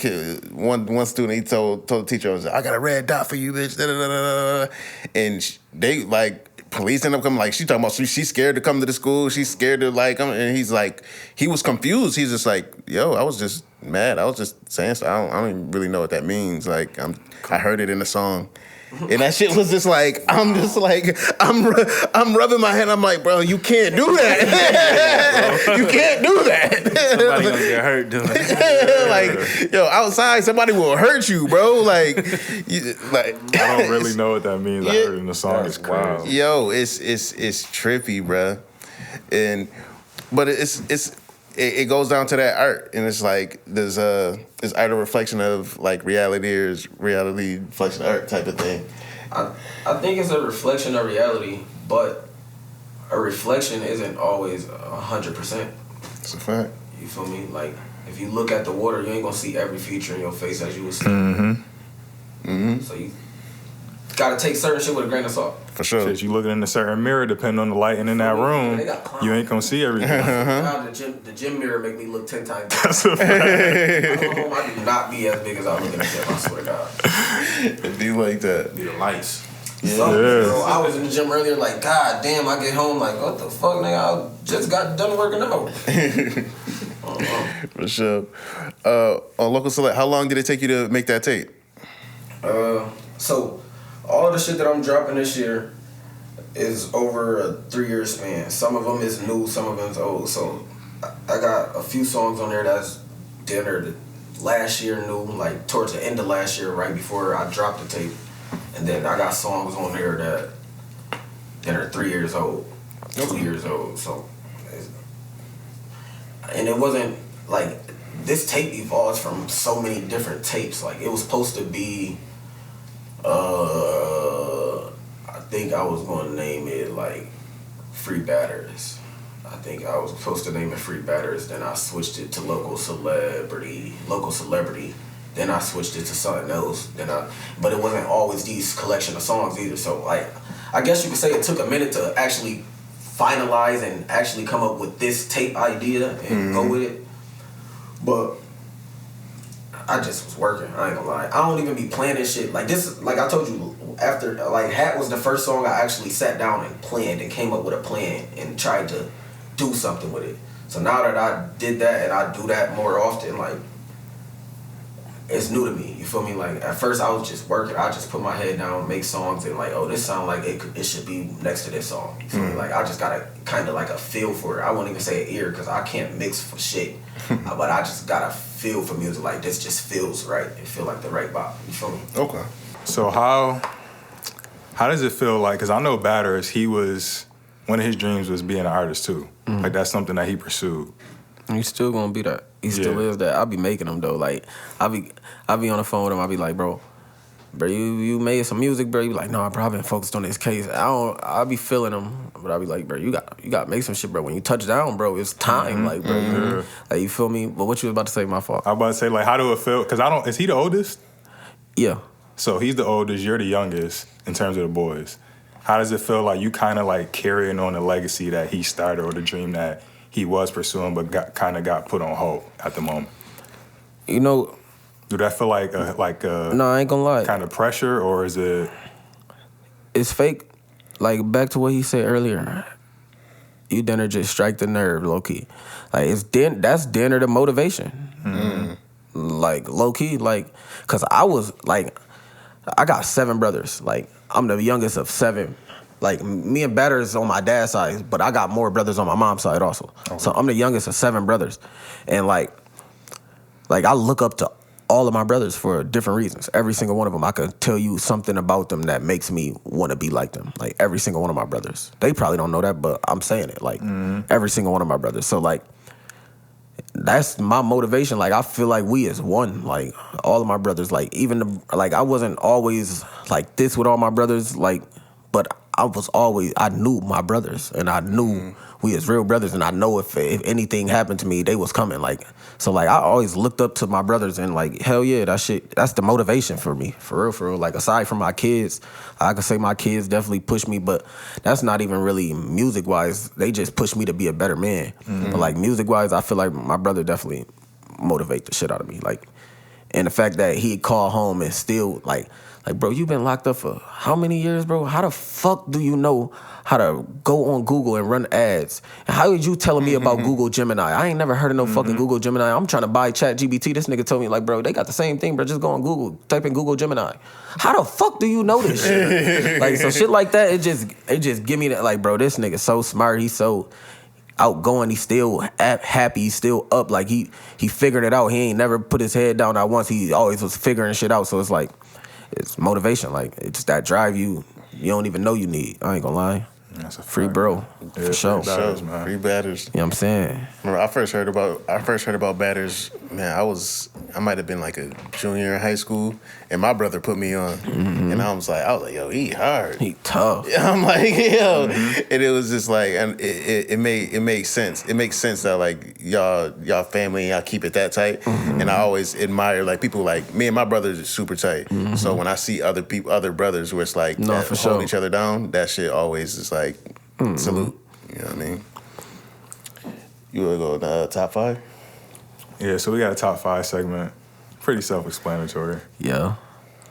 student, he told the teacher, I got a red dot for you, bitch. Da, da, da, da, da. And they like police end up coming. Like she talking about she's scared to come to the school. She's scared to like come. And he's like, he was confused. He's just like, yo, I was just mad. I was just saying stuff. I don't even really know what that means. Like I heard it in the song. And that shit was just like, I'm rubbing my head. I'm like, bro, you can't do that. You can't do that. Somebody gonna get hurt doing it. Like, yo, outside somebody will hurt you, bro. Like, I don't really know what that means. I heard it in the song. It's wild. Yo, it's trippy, bro. But it goes down to that art, and it's like is art a reflection of like reality, or is reality reflection of art type of thing? I think it's a reflection of reality, but a reflection isn't always 100%. It's a fact. You feel me? Like if you look at the water, you ain't gonna see every feature in your face as you would see. So you gotta take certain shit with a grain of salt. For sure. Shit, you looking in a certain mirror, depending on the lighting in that room, They got clowns. you ain't gonna see everything. Now the gym mirror make me look 10 times bigger. That's a fact. I do not be as big as I look in the gym, I swear to God. It'd be like that. Need the lights. Bro, I was in the gym earlier, like, God damn, I get home, like, what the fuck, nigga? I just got done working out. For sure. On Local Select, how long did it take you to make that tape? So, all the shit that I'm dropping this year is over a 3-year span. Some of them is new, some of them is old. So, I got a few songs on there that's dinner last year new, like towards the end of last year, right before I dropped the tape. And then I got songs on there that are 3 years old, 2 years old. So, and it wasn't like this tape evolves from so many different tapes. Like it was supposed to be, I think I was going to name it like Free Batters. I think I was supposed to name it Free Batters. Then I switched it to Local Celebrity. Then I switched it to something else. But it wasn't always these collection of songs either. So like, I guess you could say it took a minute to actually finalize and actually come up with this tape idea and go with it. But I just was working. I ain't gonna lie. I don't even be planning shit like this. Like I told you, after like Hat was the first song I actually sat down and planned and came up with a plan and tried to do something with it. So now that I did that and I do that more often, like it's new to me. You feel me? Like at first I was just working. I just put my head down, make songs, and like, oh, this sound like it should be next to this song. You feel me? Like I just got a kind of like a feel for it. I won't even say an ear because I can't mix for shit. But I just got a feel for music. Like this just feels right. It feel like the right bop. You feel me? Okay. So how does it feel like? Because I know Batters, one of his dreams was being an artist too. Like that's something that he pursued. He's still gonna be that. He still is that. I be making them though. Like I be on the phone with him. I be like, bro, bro, you made some music, bro. You be like, no, bro, I've been focused on this case. I'll be feeling them, but I'll be like, bro, you got to make some shit, bro. When you touch down, bro, it's time, like, bro. Like, you feel me? But what you was about to say? My fault. I was about to say, like, how do it feel? Because is he the oldest? Yeah. So he's the oldest, you're the youngest in terms of the boys. How does it feel like you kind of like carrying on the legacy that he started or the dream that he was pursuing but got put on hold at the moment? You know, do that feel like no, I ain't gonna lie, kind of pressure, or is it? It's fake. Like, back to what he said earlier, you dinner just strike the nerve, low key. Like, that's dinner the motivation. Like, low key, like, cause I got 7 brothers. Like, I'm the youngest of 7. Like, me and Batter is on my dad's side, but I got more brothers on my mom's side also. Okay. So I'm the youngest of 7 brothers. And like I look up to all of my brothers for different reasons. Every single one of them, I could tell you something about them that makes me want to be like them. Like, every single one of my brothers. They probably don't know that, but I'm saying it. Like, every single one of my brothers. So, like, that's my motivation. Like, I feel like we is one. Like, all of my brothers. Like, even I wasn't always like this with all my brothers. Like, but I knew my brothers, and I knew we as real brothers, and I know if anything happened to me, they was coming. Like, so, like, I always looked up to my brothers, and, like, hell yeah, that's the motivation for me, for real. Like, aside from my kids, I could say my kids definitely pushed me, but that's not even really music-wise. They just pushed me to be a better man. But, like, music-wise, I feel like my brother definitely motivate the shit out of me. Like, and the fact that he'd call home and still, like, bro, you been locked up for how many years, bro? How the fuck do you know how to go on Google and run ads? And how are you telling me about Google Gemini? I ain't never heard of no fucking Google Gemini. I'm trying to buy ChatGPT. This nigga told me, like, bro, they got the same thing, bro. Just go on Google, type in Google Gemini. How the fuck do you know this shit? Like, so shit like that, it just give me that, like, bro, this nigga so smart. He's so outgoing. He's still happy. He's still up. Like, he figured it out. He ain't never put his head down not once. He always was figuring shit out. So it's like, it's motivation. Like, it's that drive you don't even know you need. I ain't gonna lie. That's a free bro, for sure. Man. Free Batters. You know what I'm saying? Remember, I first heard about Batters. Man, I might have been like a junior in high school, and my brother put me on, and I was like, yo, he hard, he tough. I'm like, yo, and it was just like, and it made sense. It makes sense that, like, y'all family, y'all keep it that tight, and I always admire, like, people like me and my brothers are super tight. So when I see other brothers where it's like holding each other down, that shit always is like salute. You know what I mean? You wanna go to top 5? Yeah, so we got a top 5 segment. Pretty self-explanatory. Yeah.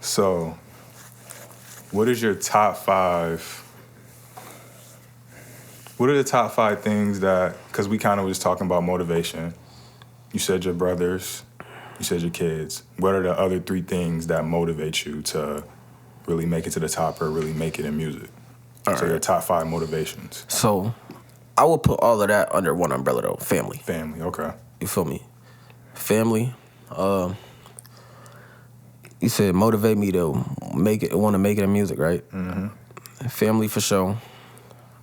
So, what is your top 5? What are the top 5 things that, because we kind of was talking about motivation. You said your brothers, you said your kids. What are the other 3 things that motivate you to really make it to the top or really make it in music? So your top 5 motivations. So, I would put all of that under one umbrella, though. Family. Family, okay. You feel me? Family. You said motivate me to want to make it in music, right? Family for sure.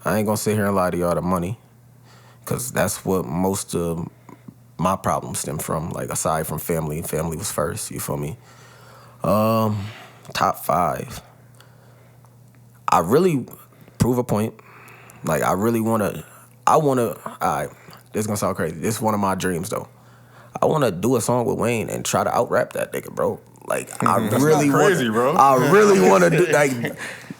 I ain't gonna sit here and lie to y'all, the money, because that's what most of my problems stem from. Like, aside from family was first. You feel me? Top 5. I really prove a point. Like, I want to, this is gonna sound crazy. This is one of my dreams, though. I want to do a song with Wayne and try to out-rap that nigga, bro. Like, I really want to do,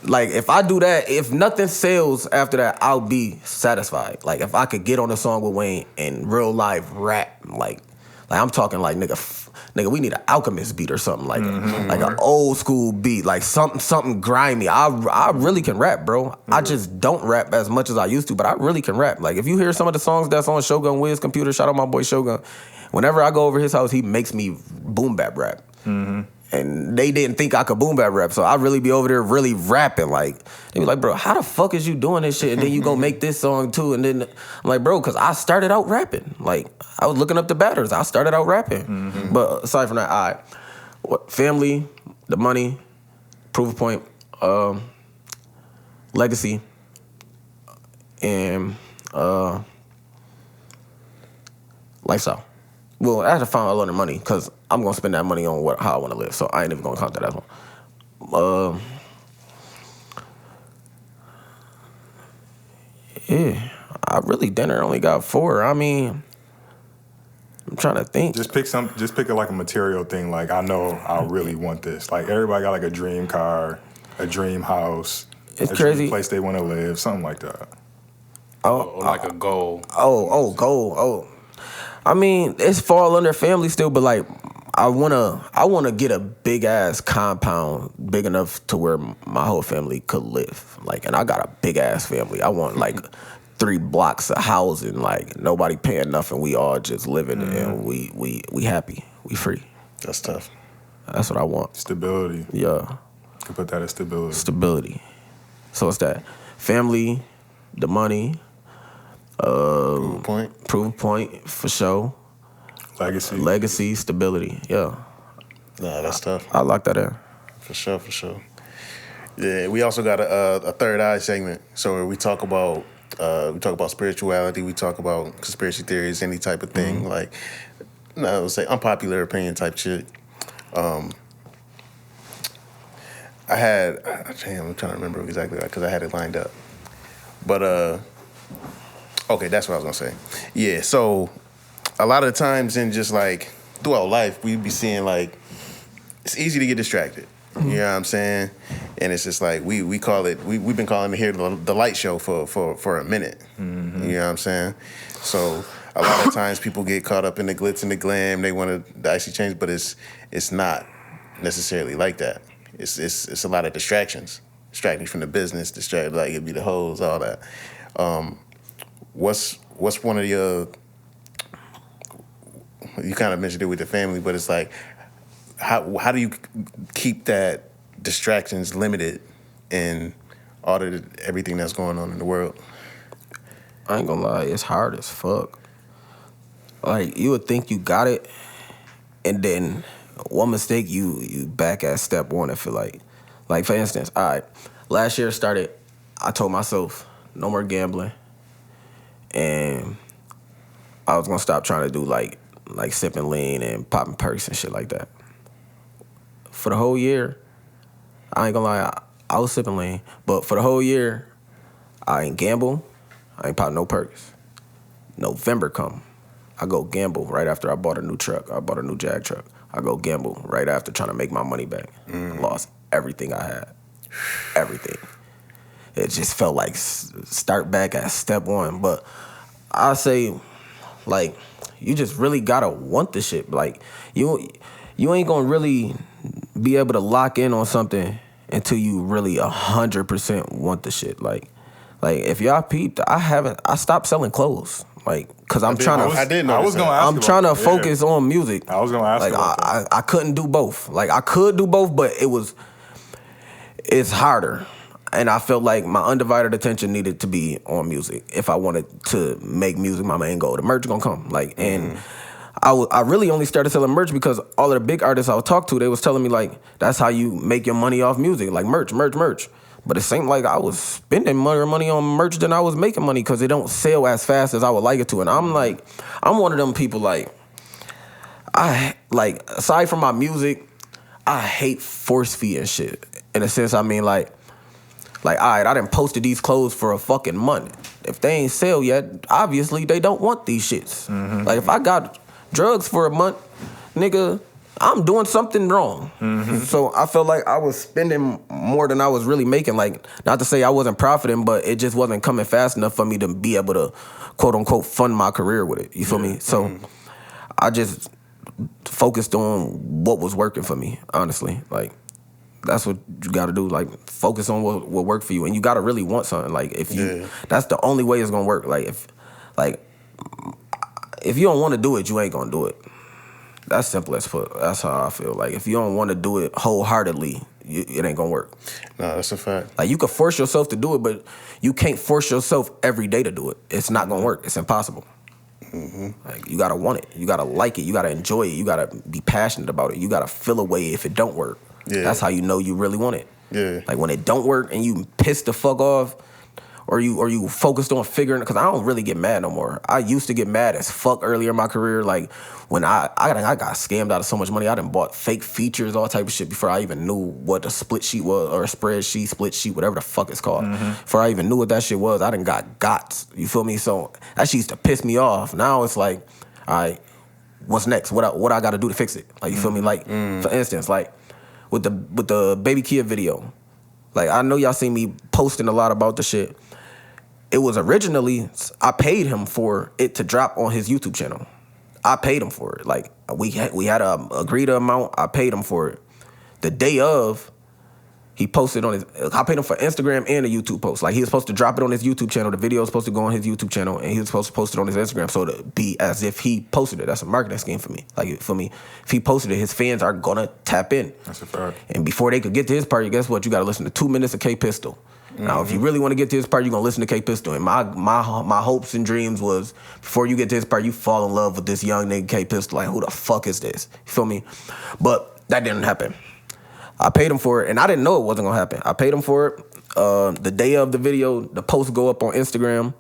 like, if I do that, if nothing sells after that, I'll be satisfied. Like, if I could get on a song with Wayne and real life rap, like I'm talking like, nigga, we need an Alchemist beat or something, like like an old school beat, like something grimy. I really can rap, bro. I just don't rap as much as I used to, but I really can rap. Like, if you hear some of the songs that's on Shogun Wiz computer, shout out my boy Shogun. Whenever I go over his house, he makes me boom bap rap. And they didn't think I could boom bap rap, so I really be over there really rapping. Like, they be like, bro, how the fuck is you doing this shit? And then you gonna make this song too? And then I'm like, bro, because I started out rapping. Like, I was looking up the batters. I started out rapping. But aside from that, family, the money, proof of point, legacy, and lifestyle. Well, I have to find a lot of money because I'm going to spend that money on how I want to live. So I ain't even going to count that as one. Yeah, I really dinner only got 4. I mean, I'm trying to think. Just pick like a material thing. Like, I know I really want this. Like, everybody got like a dream car, a dream house, It's a crazy. dream place they want to live, something like that. Or like a goal. Goal. I mean, it's fall under family still, but like, I wanna get a big ass compound, big enough to where my whole family could live. Like, and I got a big ass family. I want like 3 blocks of housing, like nobody paying nothing. We all just living and we happy. We free. That's tough. That's what I want. Stability. Yeah. You can put that as stability. Stability. So it's that family, the money, proof point for sure. Legacy, stability. Yeah. Nah, that's tough. I lock that in. For sure. Yeah, we also got a third eye segment. So where we talk about spirituality, we talk about conspiracy theories, any type of thing, like, I would say unpopular opinion type shit. I'm trying to remember exactly because I had it lined up. But okay, that's what I was gonna say. Yeah, so a lot of the times in just like throughout life, we be seeing like it's easy to get distracted. You know what I'm saying? And it's just like we call it. We've been calling it here the light show for a minute. You know what I'm saying? So a lot of times people get caught up in the glitz and the glam. They want to actually change, but it's not necessarily like that. It's a lot of distractions. Distracting from the business. Distracted like it'd be the hoes, all that. What's one of your? You kind of mentioned it with the family, but it's like, how do you keep that distractions limited in all of everything that's going on in the world? I ain't gonna lie, it's hard as fuck. Like, you would think you got it, and then one mistake, you back at step 1 and feel like for instance, all right, last year started, I told myself, no more gambling, and I was gonna stop trying to do like sipping lean and popping perks and shit like that. For the whole year, I ain't gonna lie, I was sipping lean, but for the whole year, I ain't gamble, I ain't pop no perks. November come, I go gamble right after I bought a new truck. I bought a new Jag truck. I go gamble right after trying to make my money back. Lost everything I had. Everything. It just felt like start back at step 1. But I say, like, you just really gotta want the shit. Like, you ain't gonna really be able to lock in on something until you really 100% want the shit. Like if y'all peeped, I stopped selling clothes. Like, cause I'm trying to. I did know. I was gonna ask. I'm trying to focus on music. I was gonna ask. Like, about that. I couldn't do both. Like, I could do both, but it's harder. And I felt like my undivided attention needed to be on music if I wanted to make music my main goal. The merch gonna come. Like, and I really only started selling merch because all of the big artists I would talk to, they was telling me like, that's how you make your money off music, like merch. But it seemed like I was spending more money on merch than I was making money because it don't sell as fast as I would like it to. And I'm like, I'm one of them people like, aside from my music, I hate force feeding shit. In a sense, I mean like, all right, I done posted these clothes for a fucking month. If they ain't sell yet, obviously they don't want these shits. Like, if I got drugs for a month, nigga, I'm doing something wrong. So I felt like I was spending more than I was really making. Like, not to say I wasn't profiting, but it just wasn't coming fast enough for me to be able to, quote unquote, fund my career with it. You feel me? So I just focused on what was working for me, honestly. Like, that's what you got to do. Like, focus on what worked for you, and you got to really want something. Like, that's the only way it's gonna work. Like, if you don't want to do it, you ain't gonna do it. That's simple as fuck. That's how I feel. Like, if you don't want to do it wholeheartely, it ain't gonna work. No, that's a fact. Like, you can force yourself to do it, but you can't force yourself every day to do it. It's not gonna work. It's impossible. Like, you gotta want it. You gotta like it. You gotta enjoy it. You gotta be passionate about it. You gotta feel a way if it don't work. Yeah. That's how you know you really want it. Yeah. Like, when it don't work and you piss the fuck off, or you focused on figuring, because I don't really get mad no more. I used to get mad as fuck earlier in my career, like when I got scammed out of so much money. I done bought fake features, all type of shit before I even knew what a split sheet was, or a spreadsheet, split sheet, whatever the fuck it's called. Before I even knew what that shit was, I done got. You feel me? So that shit used to piss me off. Now it's like, all right, what's next? What I got to do to fix it? Like, you feel me? Like, for instance, like with the baby kid video, like I know y'all seen me posting a lot about the shit. It was originally, I paid him for it to drop on his YouTube channel. I paid him for it. Like, we had a agreed amount. I paid him for it. The day of, he posted on his, I paid him for Instagram and a YouTube post. Like, he was supposed to drop it on his YouTube channel. The video was supposed to go on his YouTube channel, and he was supposed to post it on his Instagram, so to be as if he posted it. That's a marketing scheme for me. Like, for me, if he posted it, his fans are gonna tap in. That's a fact. And before they could get to his part, guess what? You gotta listen to 2 minutes of K Pistol. Now, if you really want to get to his part, you're going to listen to K Pistol. And my hopes and dreams was, before you get to his part, you fall in love with this young nigga K Pistol. Like, who the fuck is this? You feel me? But that didn't happen. I paid him for it, and I didn't know it wasn't going to happen. I paid him for it. The day of the video, the post go up on Instagram.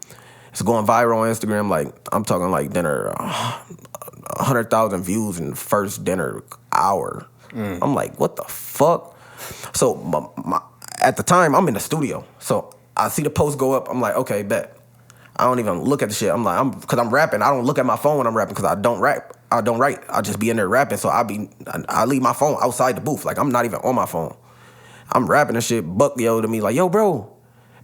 It's going viral on Instagram. Like, I'm talking like dinner, 100,000 views in the first dinner hour. I'm like, what the fuck? So, at the time, I'm in the studio. So I see the post go up. I'm like, okay, bet. I don't even look at the shit. I'm like, because I'm rapping. I don't look at my phone when I'm rapping, because I don't rap. I don't write. I just be in there rapping. So I leave my phone outside the booth. Like, I'm not even on my phone. I'm rapping and shit. Buck yo to me like, yo, bro,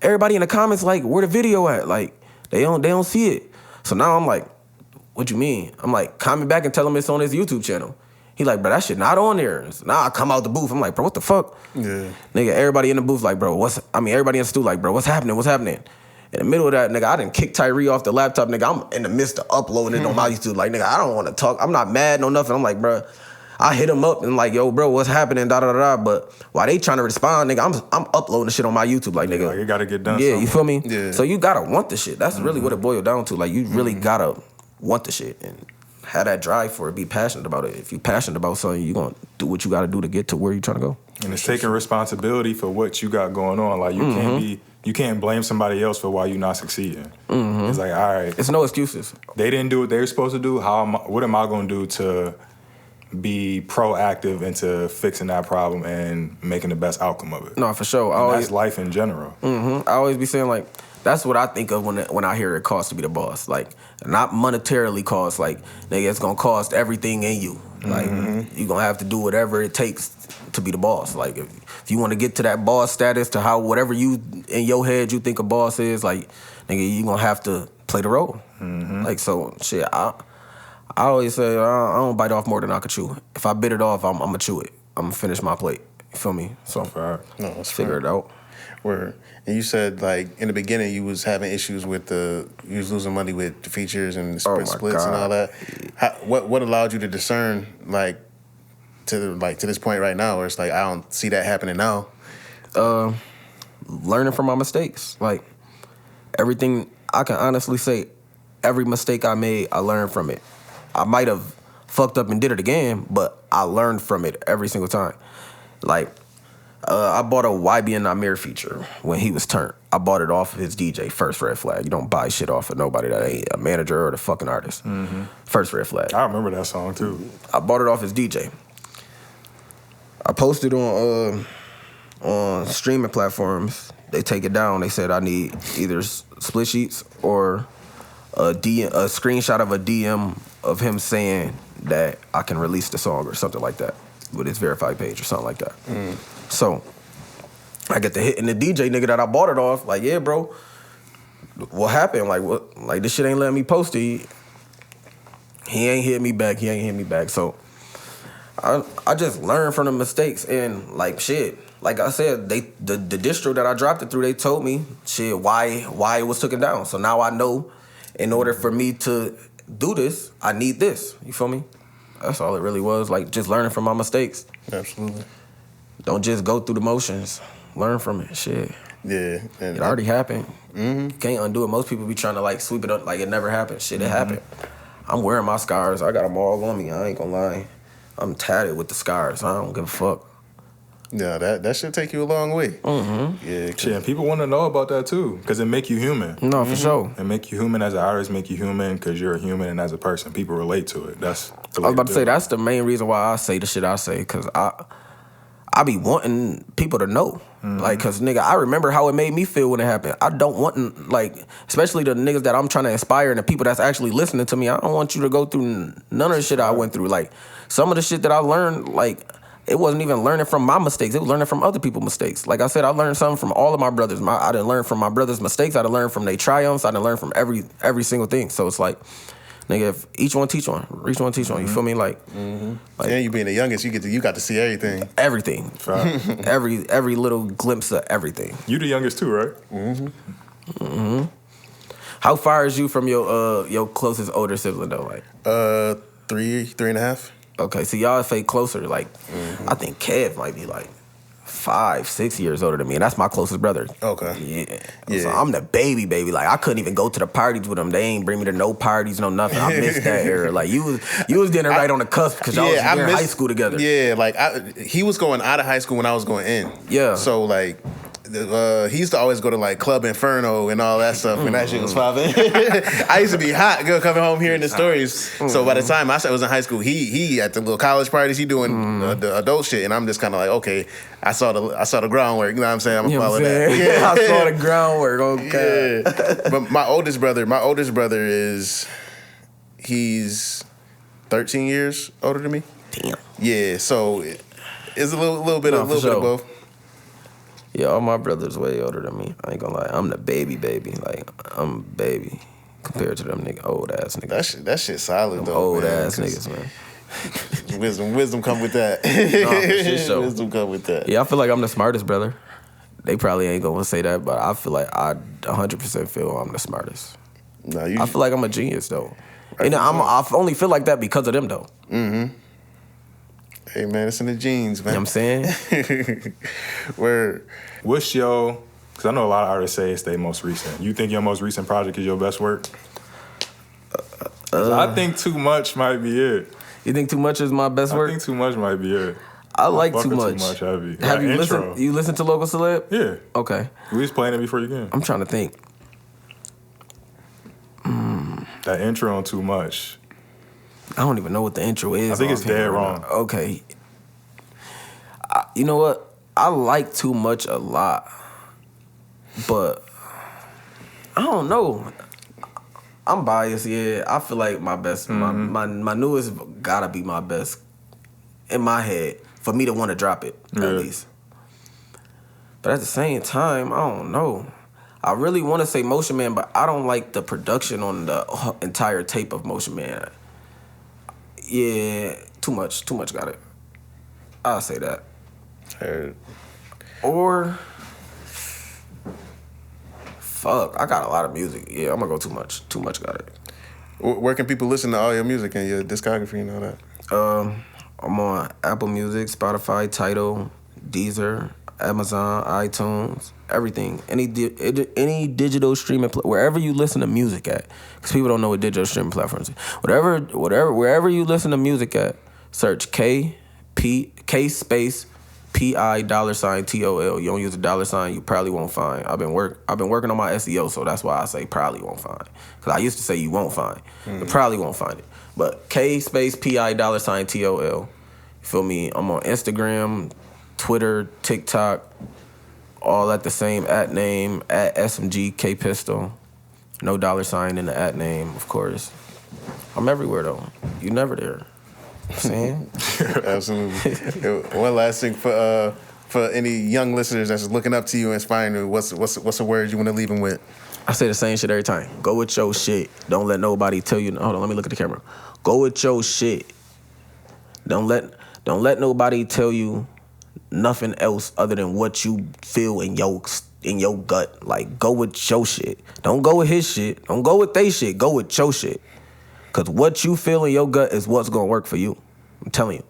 everybody in the comments like, where the video at? Like, they don't see it. So now I'm like, what you mean? I'm like, comment back and tell him it's on his YouTube channel. He like, bro, that shit not on there. So now I come out the booth. I'm like, bro, what the fuck? Yeah. Nigga, everybody in the booth like, bro, everybody in the studio like, bro, what's happening? What's happening? In the middle of that, nigga, I done kick Tyree off the laptop, nigga. I'm in the midst of uploading it on my YouTube. Like, nigga, I don't want to talk. I'm not mad, no nothing. I'm like, bro, I hit him up and like, yo, bro, what's happening? Da da da da. But while they trying to respond, nigga, I'm uploading the shit on my YouTube. Like, nigga, like, you gotta get done. Yeah, something. You feel me? Yeah. So you gotta want the shit. That's really what it boiled down to. Like, you really gotta want the shit and have that drive for it. Be passionate about it. If you're passionate about something, you're gonna do what you gotta do to get to where you're trying to go. And it's taking responsibility for what you got going on. Like, you can't blame somebody else for why you're not succeeding. It's like, all right, it's no excuses. They didn't do what they were supposed to do. What am I going to do to be proactive into fixing that problem and making the best outcome of it? No, for sure. That's life in general. I always be saying, like, that's what I think of when I hear it costs to be the boss. Like, not monetarily cost. Like, nigga, it's gonna cost everything in you. Like, you're gonna have to do whatever it takes to be the boss. Like, if you want to get to that boss status, to how whatever you in your head you think a boss is, like, nigga, you gonna have to play the role. Like, so shit. I always say I don't bite off more than I can chew. If I bit it off, I'm gonna chew it. I'm gonna finish my plate. You feel me? So let's figure it out. Word. And you said, like, in the beginning you was having issues with you was losing money with the features and the splits and all that. What allowed you to discern, like, to this point right now where it's like, I don't see that happening now? Learning from my mistakes. Like, everything, I can honestly say, every mistake I made, I learned from it. I might have fucked up and did it again, but I learned from it every single time. Like, I bought a YBN Amir feature when he was turned. I bought it off of his DJ, First Red Flag. You don't buy shit off of nobody that ain't a manager or the fucking artist. First Red Flag. I remember that song too. I bought it off his DJ. I posted on streaming platforms. They take it down. They said I need either split sheets or a screenshot of a DM of him saying that I can release the song or something like that with his verified page or something like that. So I get the hit, and the DJ nigga that I bought it off, like, yeah, bro, what happened? Like, what? Like, this shit ain't letting me post it. He ain't hit me back. So I just learned from the mistakes, and like, shit. Like I said, the distro that I dropped it through, they told me shit why it was taken down. So now I know, in order for me to do this, I need this. You feel me? That's all it really was. Like, just learning from my mistakes. Absolutely. Don't just go through the motions. Learn from it. Shit. Yeah. It already happened. You can't undo it. Most people be trying to, like, sweep it up like it never happened. Shit, it happened. I'm wearing my scars. I got them all on me. I ain't gonna lie. I'm tatted with the scars. I don't give a fuck. Yeah, that should take you a long way. Mm-hmm. Yeah, Shit, and people want to know about that too, because it make you human. No, for sure. And make you human as an artist, make you human because you're a human, and as a person, people relate to it. That's the way I was about to do say it. that's the main reason why I say the shit I say, because I be wanting people to know. Like, cause nigga, I remember how it made me feel when it happened. I don't want, like, especially the niggas that I'm trying to inspire and the people that's actually listening to me, I don't want you to go through none of the shit I went through. Like, some of the shit that I learned, like, it wasn't even learning from my mistakes. It was learning from other people's mistakes. Like I said, I learned something from all of my brothers. I didn't learn from my brothers' mistakes. I didn't learn from their triumphs. I didn't learn from every single thing. So it's like, nigga, if each one teach one, each one teach one. You feel me? Like, like, and you being the youngest, you got to see everything. everything, every little glimpse of everything. You the youngest too, right? How far is you from your closest older sibling though? Like, 3.5. okay, so y'all say closer. Like, I think Kev might be like 5-6 years older than me, and that's my closest brother. Okay. Yeah. So I'm the baby. Like, I couldn't even go to the parties with them. They ain't bring me to no parties, no nothing. I missed that era. Like, you was getting right on the cusp because y'all was in high school together. Yeah, like he was going out of high school when I was going in. Yeah. So like, he used to always go to like Club Inferno and all that stuff, and that shit was popping. I used to be hot, girl, coming home hearing the stories. So by the time I was in high school, he at the little college parties, he doing the adult shit, and I'm just kind of like, okay, I saw the groundwork. You know what I'm saying? I'm gonna follow that. Yeah, I saw the groundwork. Okay. Yeah. But my oldest brother he's 13 years older than me. Damn. Yeah, so it's a little bit of sure. both. Yeah, all my brothers way older than me. I ain't gonna lie. I'm the baby. Like, I'm a baby compared to them nigga old ass niggas. That shit solid Them though. old man, ass niggas, man. Wisdom come with that. for shit show. Wisdom come with that. Yeah, I feel like I'm the smartest brother. They probably ain't gonna say that, but I feel like I 100% feel I'm the smartest. No, I feel like I'm a genius though. And I only feel like that because of them though. Hey man, it's in the genes, man. You know what I'm saying? Where What's your? Because I know a lot of artists say it's their most recent. You think your most recent project is your best work? 'Cause I think Too Much might be it. You think Too Much is my best I work? think Too Much might be it. I like Fuck Too with Much. Too Much heavy. Have That you intro. listened? You listen to Local Celeb? Yeah. Okay. We was playing it before you came. I'm trying to think. That intro on Too Much. I don't even know what the intro is. I think it's offhand dead right wrong. now. Okay. You know what? I like Too Much a lot, but I don't know. I'm biased. Yeah, I feel like my best, my newest gotta be my best in my head for me to want to drop it at least. But at the same time, I don't know. I really want to say Motion Man, but I don't like the production on the entire tape of Motion Man. Yeah, Too Much got it. I'll say that. Heard. Or fuck, I got a lot of music. Yeah, I'm gonna go Too Much. Too Much got it. Where can people listen to all your music and your discography and all that? I'm on Apple Music, Spotify, Tidal, Deezer, Amazon, iTunes, everything. Any digital streaming wherever you listen to music at, because people don't know what digital streaming platforms is. Wherever you listen to music at, search K space PI $TOL. You don't use a $, you probably won't find. I've been working on my SEO, so that's why I say probably won't find. Because I used to say you won't find, but probably won't find it. But K space PI $TOL. You feel me? I'm on Instagram, Twitter, TikTok, all at the same at name, at SMG K Pistol. No $sign in the at name, of course. I'm everywhere though. You never there. Saying? Absolutely. One last thing for any young listeners that's looking up to you and inspiring you, what's a word you want to leave them with? I say the same shit every time. Go with your shit. Don't let nobody tell you. Hold on, let me look at the camera. Go with your shit. Don't let nobody tell you nothing else other than what you feel in your gut. Like, go with your shit. Don't go with his shit. Don't go with they shit. Go with your shit. Cause what you feel in your gut is what's gonna work for you. I'm telling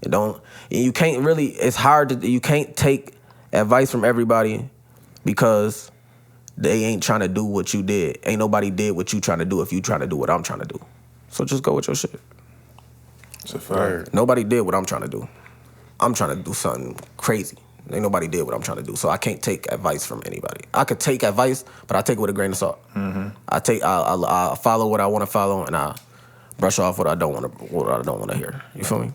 you. You can't really, it's hard you can't take advice from everybody because they ain't trying to do what you did. Ain't nobody did what you trying to do if you trying to do what I'm trying to do. So just go with your shit. It's a fact. Nobody did what I'm trying to do. I'm trying to do something crazy. Ain't nobody did what I'm trying to do, so I can't take advice from anybody. I could take advice, but I take it with a grain of salt. I follow what I want to follow, and I brush off what I don't want to hear. You feel me?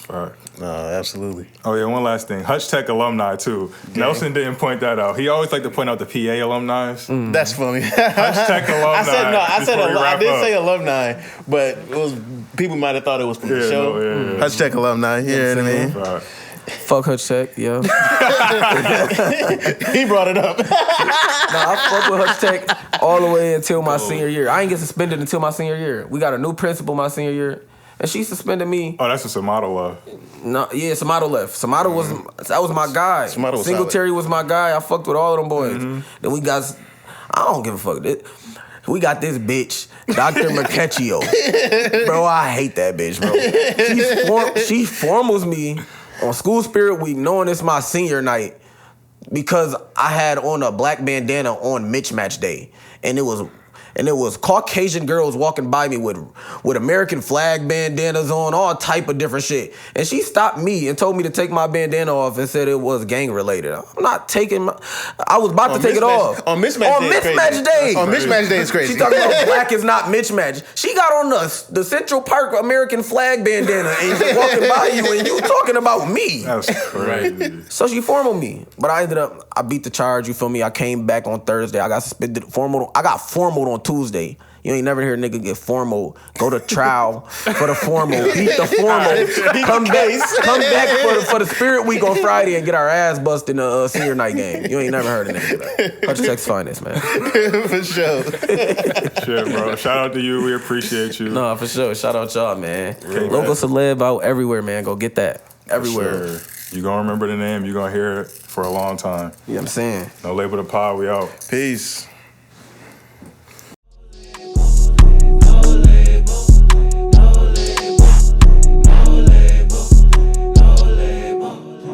Right. No, absolutely. Oh yeah, one last thing. Hutch Tech alumni too. Nelson didn't point that out. He always like to point out the PA alumni. That's funny. Hutch Tech alumni. I did say alumni, but it was people might have thought it was from the show. Hutch Tech alumni. You know what I mean? Right. Fuck Hutch Tech, yeah. He brought it up. I fuck with Hutch Tech all the way until my senior year. I ain't get suspended until my senior year. We got a new principal my senior year, and she suspended me. Oh, that's a Samato left. No, yeah, Samato left. Samato was my guy. Samato was Singletary was my guy. I fucked with all of them boys. Then we got, I don't give a fuck. We got this bitch, Dr. Mercaccio. Bro, I hate that bitch, bro. She formals me on School Spirit Week, knowing it's my senior night, because I had on a black bandana on Mitch Match Day, and it was Caucasian girls walking by me with American flag bandanas on, all type of different shit. And she stopped me and told me to take my bandana off and said it was gang related. I'm not taking I was about to take it off. On Mismatch Day. On Mismatch Day is crazy. She talking about black is not mismatch. She got on the Central Park American flag bandana and just walking by you and you talking about me. That's crazy. So she formaled me. But I beat the charge, you feel me? I came back on Thursday. I got suspended I got formaled on Tuesday. You ain't never hear a nigga get formal, go to trial for the formal, beat the formal, come back for the Spirit Week on Friday and get our ass busted in the senior night game. You ain't never heard a nigga do that. Hutch Tech's finest, man. For sure. Shit, bro. Shout out to you. We appreciate you. No, for sure. Shout out y'all, man. Local celeb out everywhere, man. Go get that. Everywhere. Sure. You gonna remember the name. You gonna hear it for a long time. You know what I'm saying? No Label the Pod. We out. Peace.